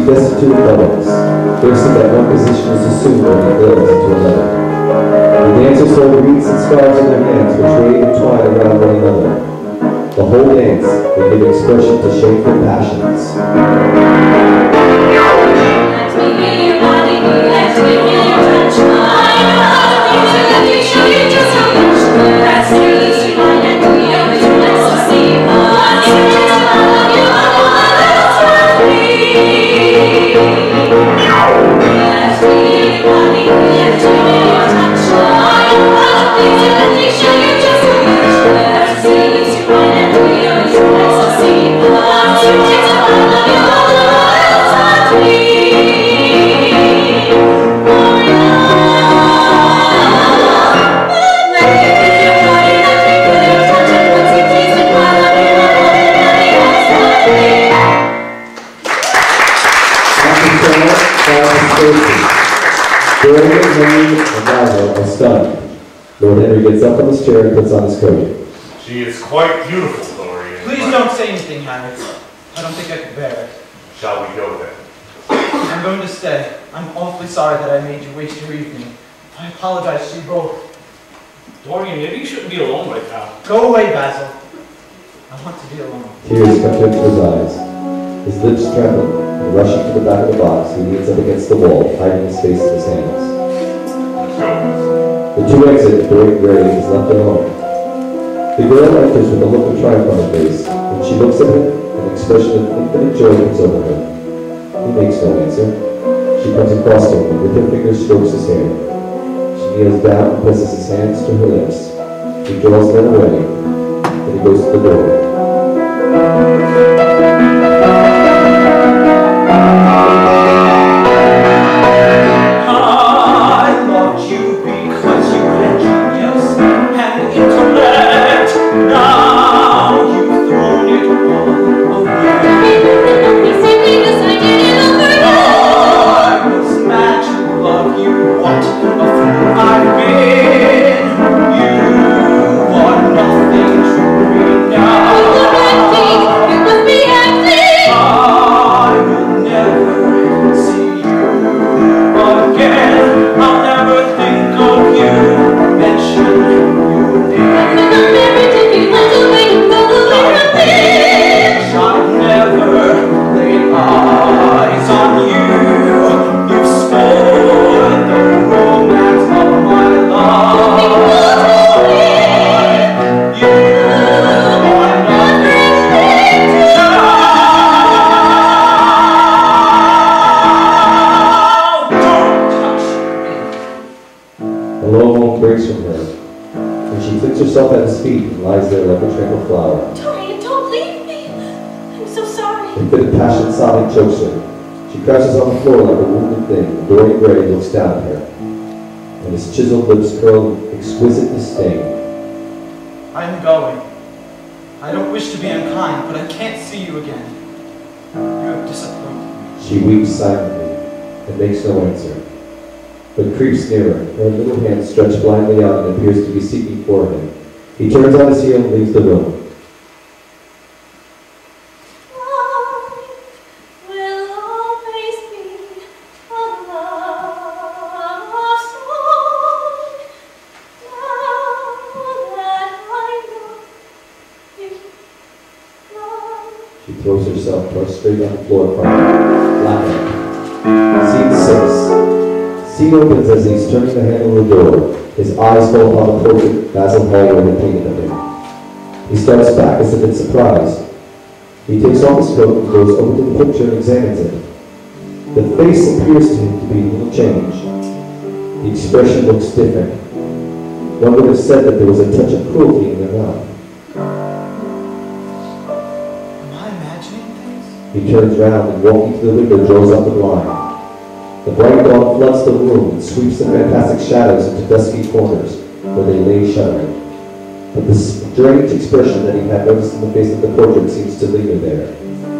destitute of buttons. Firstly, that one position is assumed when he builds into another. The dancers hold wreaths and scarves in their hands, which wave and twine around one another. The whole dance will give expression to shameful passions.
Let me feel your body, let me feel your touch. I love you, so let me show you just how much. That's your least you want, and we always want to see. I love you, I love me. Let me feel your body, let me feel your touch. I love you, so let me show you just how much. That's your least you want, and we always want to see. I love you, I love you,
Dorian, Vane, and Basil are stunned. Lord Henry gets up from his chair and puts on his coat.
She is quite beautiful, Dorian.
Please don't say anything, Harry. I don't think I could bear it.
Shall we go then?
I'm going to stay. I'm awfully sorry that I made you waste your evening. I apologize to you both.
Dorian, maybe you shouldn't be alone right now.
Go away, Basil. I want to be alone.
Tears come into his eyes. His lips tremble, and rushing to the back of the box, he leans up against the wall, hiding his face in his hands.
Let's go.
The two exit, and Dorian Gray is left alone. The girl enters with a look of triumph on her face. When she looks at him, an expression of infinite joy comes over her. He makes no answer. She comes across to him and with her fingers strokes his hair. She kneels down and presses his hands to her lips. He draws them away, then he goes to the door.
I loved you because you had genius and intellect. Now you've thrown it all away. I was mad to love you. What a fool I've been. You are nothing to me now. I will never see you again. I'll never think of you, mention your name. I wish I'd never laid eyes on you. You've spoiled the romance of my life. You are nothing to now. Don't touch me.
A low moan breaks from her, and she flings herself at his feet and lies there like a trampled flower.
Dorian, don't leave me. I'm so sorry.
A fit of passion sobbing chokes her. She crouches on the floor like a wounded thing, and Dorian Gray looks down at her, and his chiseled lips curl in exquisite disdain.
I'm going. I don't wish to be unkind, but I can't see you again. You have disappointed me.
She weeps silently and makes no answer, but creeps nearer, her little hand stretched blindly out and appears to be seeking for him. He turns on his heel and leaves the room. She throws herself prostrate on the floor in front of him, laughing. Scene 6. Scene opens as he's turning the handle of the door. His eyes fall upon the portrait Basil Hallward had painted of him. He starts back as if in surprise. He takes off his coat and goes over to the picture and examines it. The face appears to him to be little changed. The expression looks different. One would have said that there was a touch of cruelty in their mouth.
Am I imagining things?
He turns round and walking to the window draws up the blind. The bright dawn floods the room and sweeps the fantastic shadows into dusky corners where they lay shuddering. But the strange expression that he had noticed in the face of the portrait seems to linger there,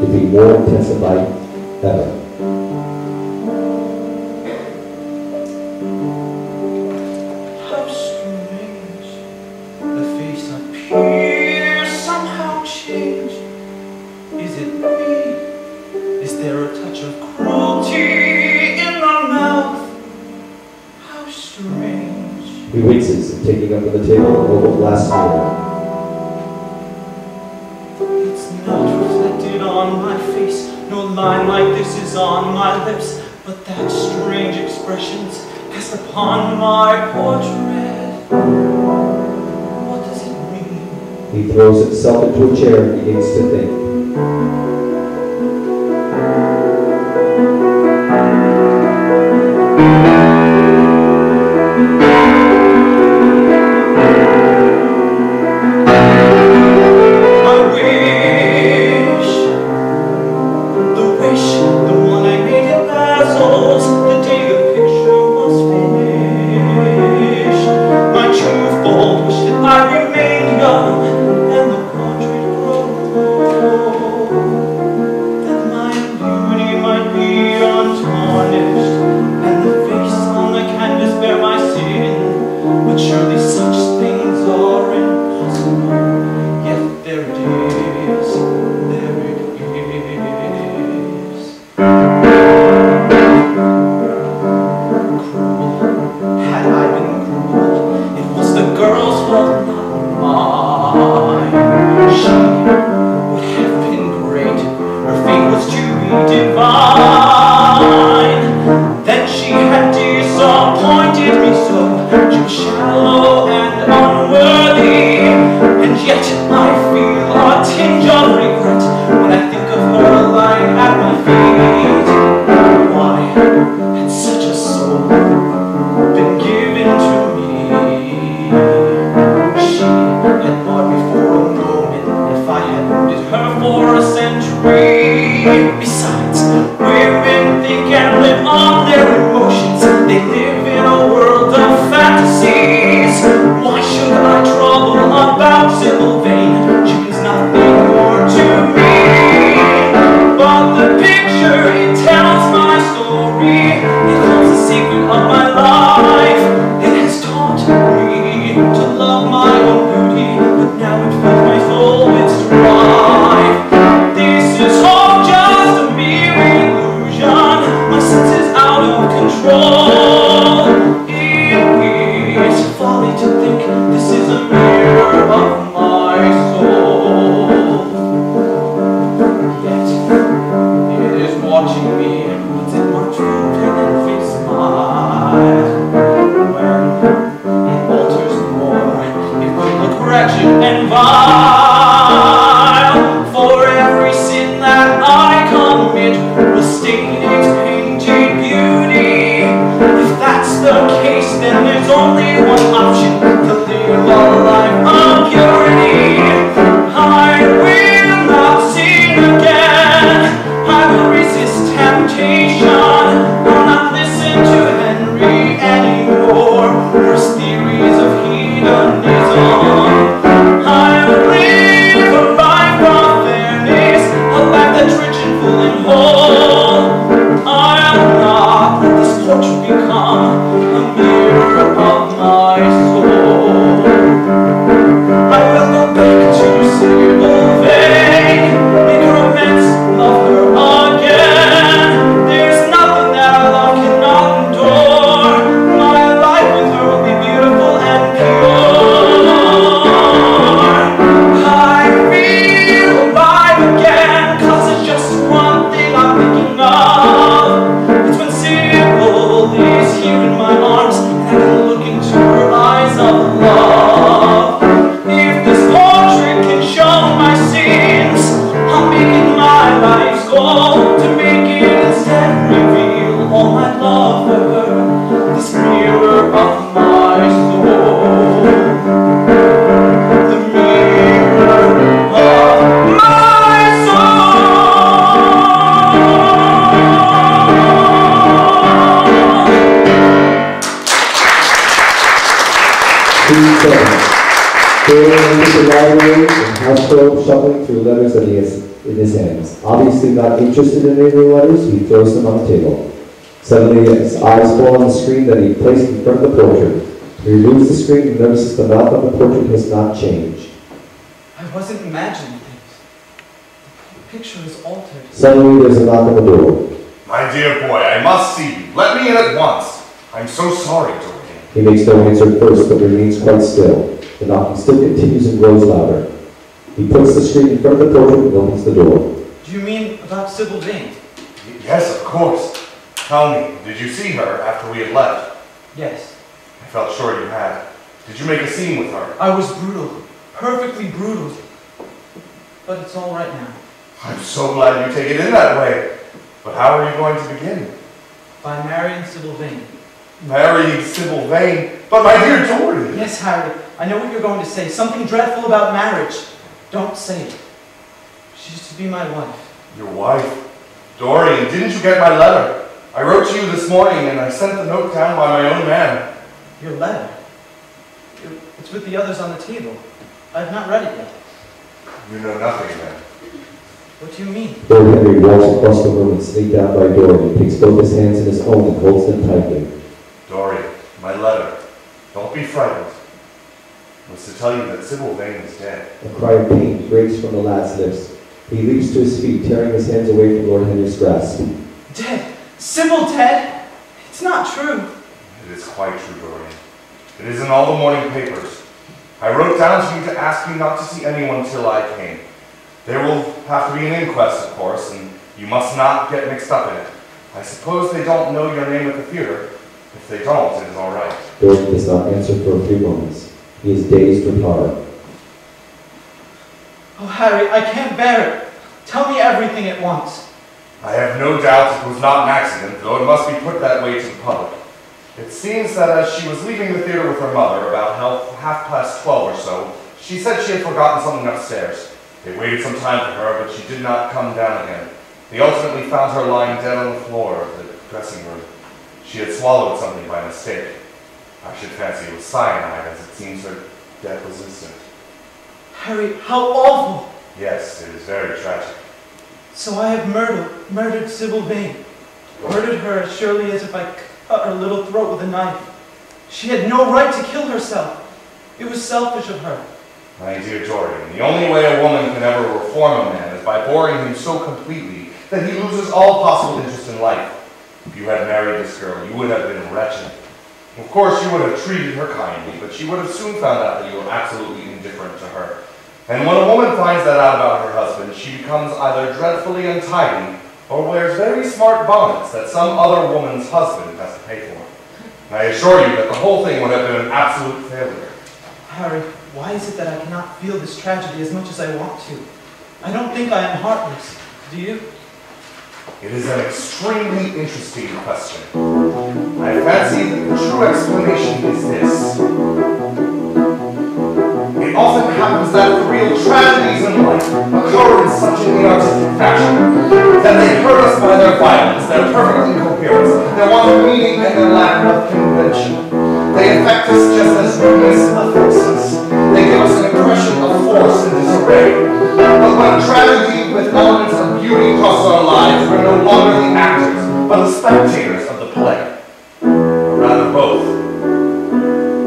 to be more intensified ever.
How strange. The face appears somehow changed. Is it me? Is there a touch of cruelty? tea in the mouth. How strange.
He winces, and taking up from the table an oval glass mirror.
It's not reflected on my face. No line like this is on my lips. But that strange expression's cast upon my portrait. What does it mean?
He throws himself into a chair and begins to think. Shuffling through letters that he has in his hands. Obviously not interested in any letters, he throws them on the table. Suddenly his eyes fall on the screen that he placed in front of the portrait. He removes the screen and notices the mouth on the portrait has not changed.
I wasn't imagining things. The picture is altered.
Suddenly there's a knock on the door.
My dear boy, I must see you. Let me in at once. I'm so sorry, Dorian.
He makes no answer at first, but remains quite still. The knocking still continues and grows louder. He puts the screen in front of the portrait and opens the door.
Do you mean about Sibyl Vane?
Yes, of course. Tell me, did you see her after we had left?
Yes.
I felt sure you had. Did you make a scene with her?
I was brutal. Perfectly brutal. But it's all right now.
I'm so glad you take it in that way. But how are you going to begin?
By marrying Sibyl Vane.
Marrying Sibyl Vane? But my dear Dorian!
Yes, Harry. I know what you're going to say. Something dreadful about marriage. Don't say it. She's to be my wife.
Your wife? Dorian, didn't you get my letter? I wrote to you this morning and I sent the note down by my own man.
Your letter? It's with the others on the table. I have not read it yet.
You know nothing then.
What do you mean?
Lord Henry walks across the room and sits down by Dorian, takes both his hands in his own and holds them tightly.
Dorian, my letter. Don't be frightened. It was to tell you that Sibyl Vane is dead.
A cry of pain breaks from the lad's lips. He leaps to his feet, tearing his hands away from Lord Henry's grasp.
Dead? Sibyl dead? It's not true.
It is quite true, Dorian. It is in all the morning papers. I wrote down to you to ask you not to see anyone till I came. There will have to be an inquest, of course, and you must not get mixed up in it. I suppose they don't know your name at the theater. If they don't, it is all right.
Dorian does not answer for a few moments. He is dazed with horror.
Oh, Harry, I can't bear it. Tell me everything at once.
I have no doubt it was not an accident, though it must be put that way to the public. It seems that as she was leaving the theater with her mother, about 12:30 or so, she said she had forgotten something upstairs. They waited some time for her, but she did not come down again. They ultimately found her lying dead on the floor of the dressing room. She had swallowed something by mistake. I should fancy it was cyanide, as it seems her death was instant.
Harry, how awful!
Yes, it is very tragic.
So I have murdered Sibyl Vane. Murdered her as surely as if I cut her little throat with a knife. She had no right to kill herself. It was selfish of her.
My dear Dorian, the only way a woman can ever reform a man is by boring him so completely that he loses all possible interest in life. If you had married this girl, you would have been wretched. Of course, you would have treated her kindly, but she would have soon found out that you were absolutely indifferent to her. And when a woman finds that out about her husband, she becomes either dreadfully untidy or wears very smart bonnets that some other woman's husband has to pay for. And I assure you that the whole thing would have been an absolute failure.
Harry, why is it that I cannot feel this tragedy as much as I want to? I don't think I am heartless. Do you?
It is an extremely interesting question. I fancy that the true explanation is this. It often happens that the real tragedies in life occur in such an inartistic fashion that they hurt us by their violence, their perfect incoherence, their want of meaning, and their lack of convention. They affect us just as rudeness affects us. They give us an impression of force and disarray. But when tragedy with elements of beauty crosses our lives, we're no longer the actors, but the spectators of the play. Or rather, both.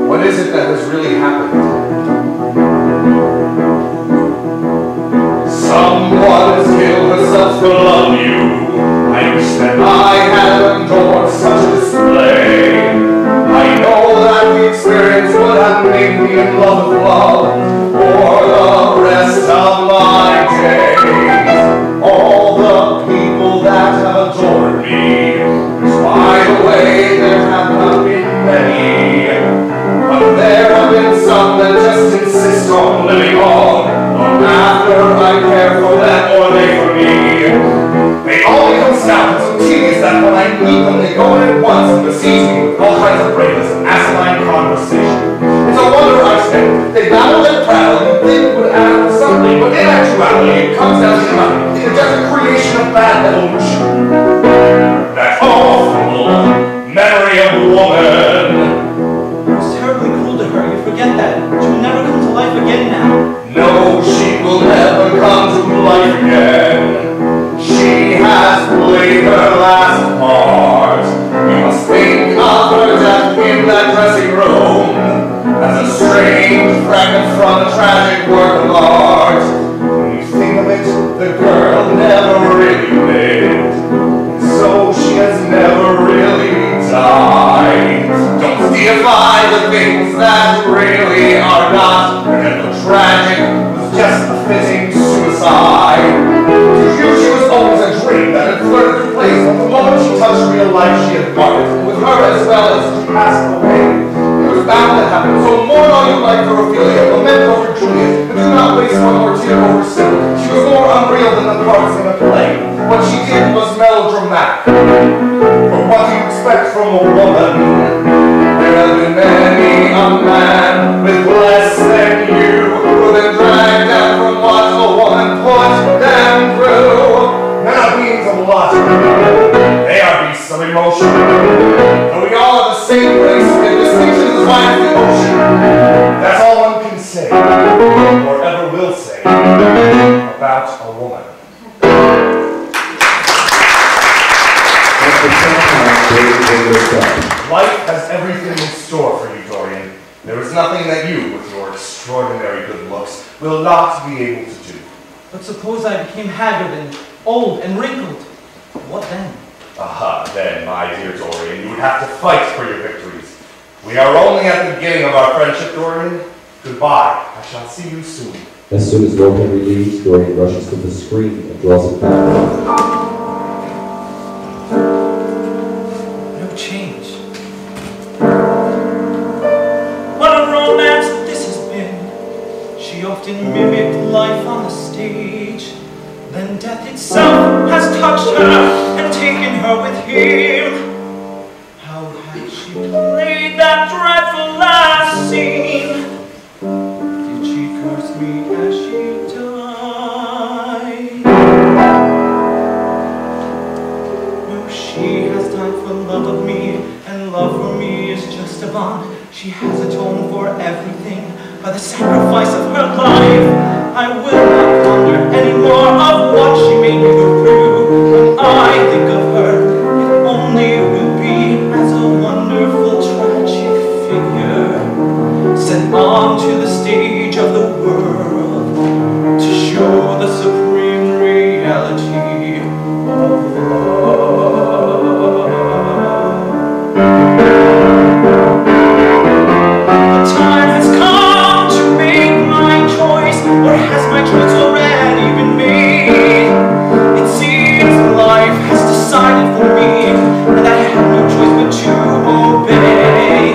What is it that has really happened? Someone has killed herself to love you. I wish that I had endured such a display. I know that the experience would have made me in love with love for the rest of my days. All the people that have adored me, which by the way there have not been many, but there have been some that just insist on living on. After I care for them or they for me. They all become stout and so tedious that when I meet them they go in at once and besiege me with all kinds of braveness and asinine conversation. It's a wonder I say, they babble and prattle, you'd think it would add up to something, but in actuality it comes down to nothing. It's just a creation of bad evolution. That awful memory of woman.
It was terribly cruel to her, you forget that. She will never come to life again now.
No, she will never come to life again. She has played her last part. You must think of her death in that dressing room as a strange fragment from a tragic work of art. When you think of it, the girl never really lived. glorify the things that really are not, and the tragic was just a fitting suicide. To you she was always a dream that had flirted her place, but the moment she touched real life she had parted, with her as well as she passed away. It was bound to happen, so mourn all you like for Ophelia, lament over Juliet, and do not waste one more tear over Sibyl. She was more unreal than the parts in a play. What she did was melodramatic. But what do you expect from a woman? There have been many a man with less than you who've been dragged down from what a woman put them through. Men are beings of logic. They are beasts of emotion. And we all have the same race, and distinctions as wide as the ocean. That's all one can say, or ever will say, about a woman. Life has everything in store for you, Dorian. There is nothing that you, with your extraordinary good looks, will not be able to do.
But suppose I became haggard and old and wrinkled. What then?
Aha, then, my dear Dorian, you would have to fight for your victories. We are only at the beginning of our friendship, Dorian. Goodbye. I shall see you soon.
As soon as Lord Henry leaves, Dorian rushes to the screen and draws it back.
Change. What a romance this has been. She often mimicked life on the stage. Then death itself has touched her and taken her with him. How had she played that dreadful last scene? Did she curse me as she died? No, she has died for love of me, and love for me is just a bond. She has atoned for everything by the sacrifice of her life. I will not wonder anymore of what she made me go through. When I think of her, it only will be as a wonderful tragic figure sent on to the stage of the world to show the supreme reality of love. The time has come to make my choice, or has my choice already been made? It seems life has decided for me, and I have no choice but to obey.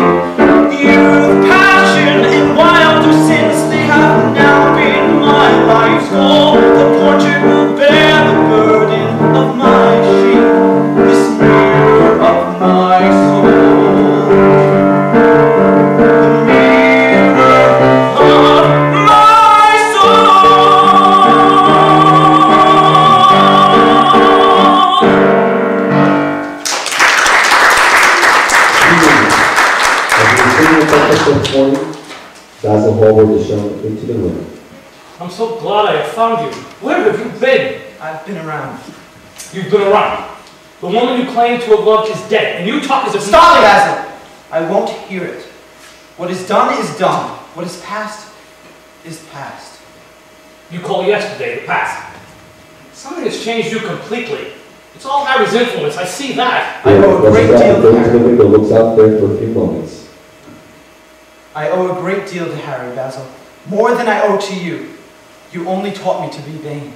Youth, passion, and wilder sins, they have now been my life's goal. The portrait will bear the burden of my shame, this mirror of my soul. The mirror of my soul.
As the morning, Basil Hallward is shown into the room.
I'm so glad I have found you. Where have you been?
I've been around.
You've been around. The woman you claim to have loved is dead, and you talk as if
Stop, Basil! I won't hear it. What is done is done. What is past is past.
You call yesterday the past. Something has changed you completely. It's all Harry's influence, I see that.
I owe a great deal to
Goes to the
Harry.
window, looks out there for a few moments.
I owe a great deal to Harry, Basil. More than I owe to you. You only taught me to be vain.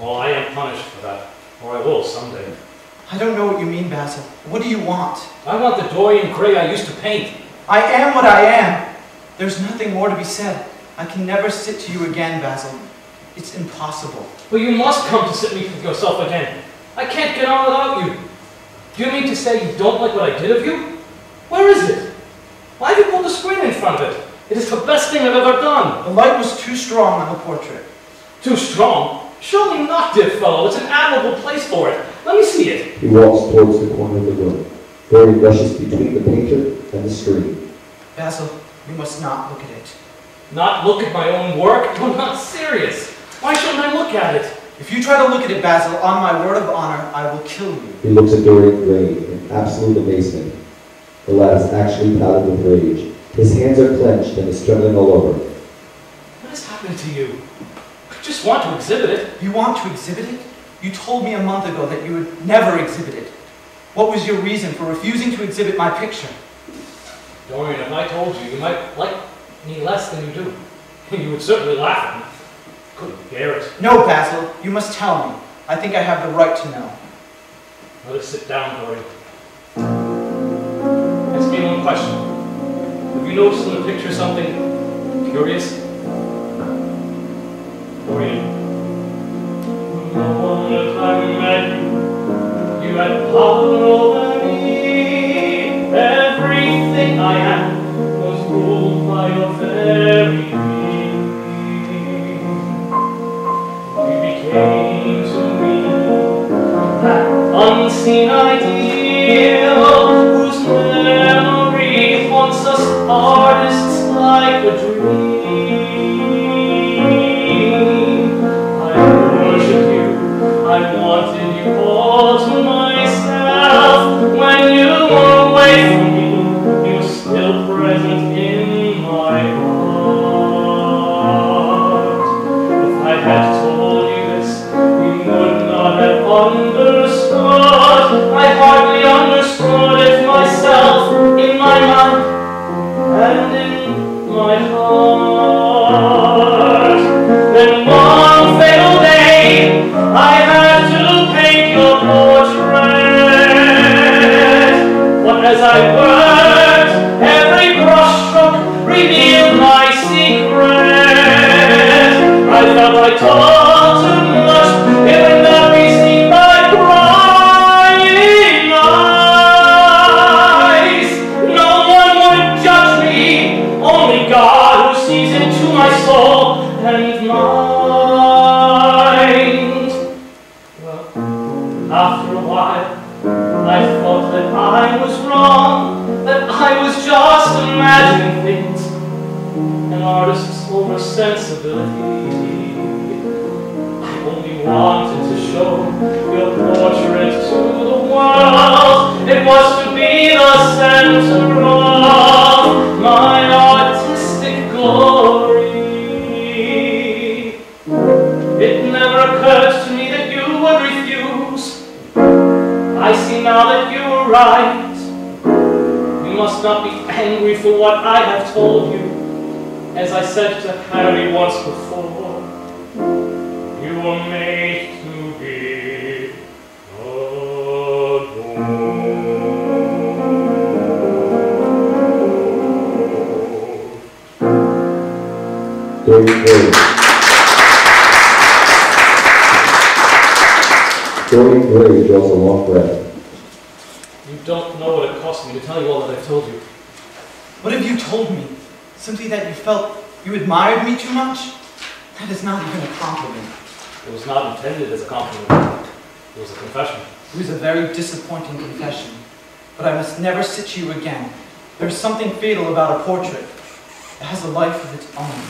Well, I am punished for that, or I will someday.
I don't know what you mean, Basil. What do you want?
I want the Dorian Gray I used to paint.
I am what I am. There's nothing more to be said. I can never sit to you again, Basil. It's impossible.
But you must come to sit me with yourself again. I can't get on without you. Do you mean to say you don't like what I did of you? Where is it? Why have you pulled the screen in front of it? It is the best thing I've ever done.
The light was too strong on the portrait.
Too strong? Surely not, dear fellow. It's an admirable place for it. Let me see it.
He walks towards the corner of the room. Dorian rushes between the painter and the screen.
Basil, you must not look at it.
Not look at my own work? You're not serious. Why shouldn't I look at it?
If you try to look at it, Basil, on my word of honor, I will kill you.
He looks at Dorian Gray in absolute amazement. The lad is actually powdered with rage. His hands are clenched and is trembling all over.
What has happened to you? I just want to exhibit it.
You want to exhibit it? You told me a month ago that you would never exhibit it. What was your reason for refusing to exhibit my picture?
Dorian, if I told you, you might like me less than you do. You would certainly laugh at me. Couldn't bear it.
No, Basil, you must tell me. I think I have the right to know.
Let us sit down, Dorian. Ask me one question. Have you noticed in the picture something curious? Dorian. The moment I met you, you had power over me. Everything I am was ruled by your very being. You became to me that unseen ideal whose memory haunts us artists like a dream. I worshipped you, I wanted you all to myself. When you were away from me, you were still present in my heart. If I had told you this, you would not have understood. I hardly understood it myself, in my mind and in my heart. Then one fatal day, I had to paint your portrait. But as I worked, every brushstroke revealed my secret. I felt I told too much, it would not be seen by prying eyes. No one would judge me, only God who sees into my soul and mind. Well, after a while, I thought that I was wrong, that I was just imagining things, an artist's oversensibility. I only wanted to show your portrait to the world. It was to be the center of my artistic glory. It never occurred to me that you would refuse. I see now that you were right. You must not be angry for what I have told you. As I said to Harry once before, you were made to be adored.
Dorian Gray. Dorian Gray draws a long breath.
You don't know what it cost me to tell you all that I've told you.
What have you told me? Simply that you felt you admired me too much? That is not even a compliment.
It was not intended as a compliment. It was a confession.
It was a very disappointing confession. But I must never sit to you again. There's something fatal about a portrait. It has a life of its own.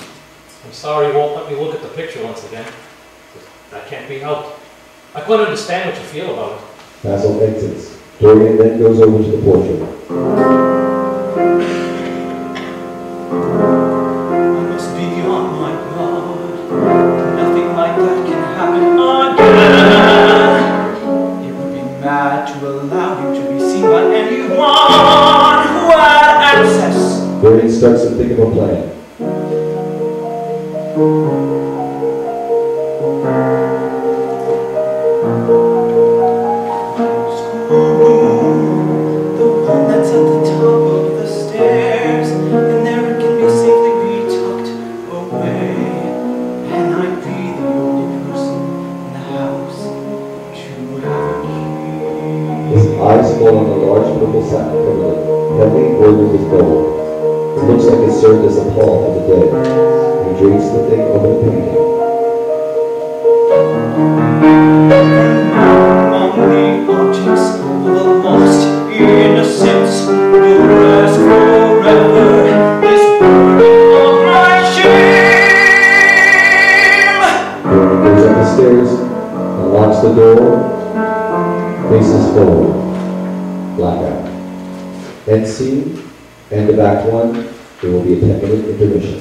I'm sorry you won't let me look at the picture once again. That can't be helped. I couldn't understand what you feel about it.
Basil exits. Dorian then goes over to the portrait.
I must be on my guard. Nothing like that can happen again. It would be mad to allow you to be seen by anyone who had access.
Dorian starts to think of a plan. On a large purple satin coverlet, heavily embroidered with gold. It looks like it served as a pall for the dead. He drapes the thing over the painting.
Among the objects of the lost innocence will rest forever this burden of my shame.
Dorian goes up the stairs, unlocks the door, faces forward. Blackout. End scene, end of Act 1. There will be a 10-minute intermission.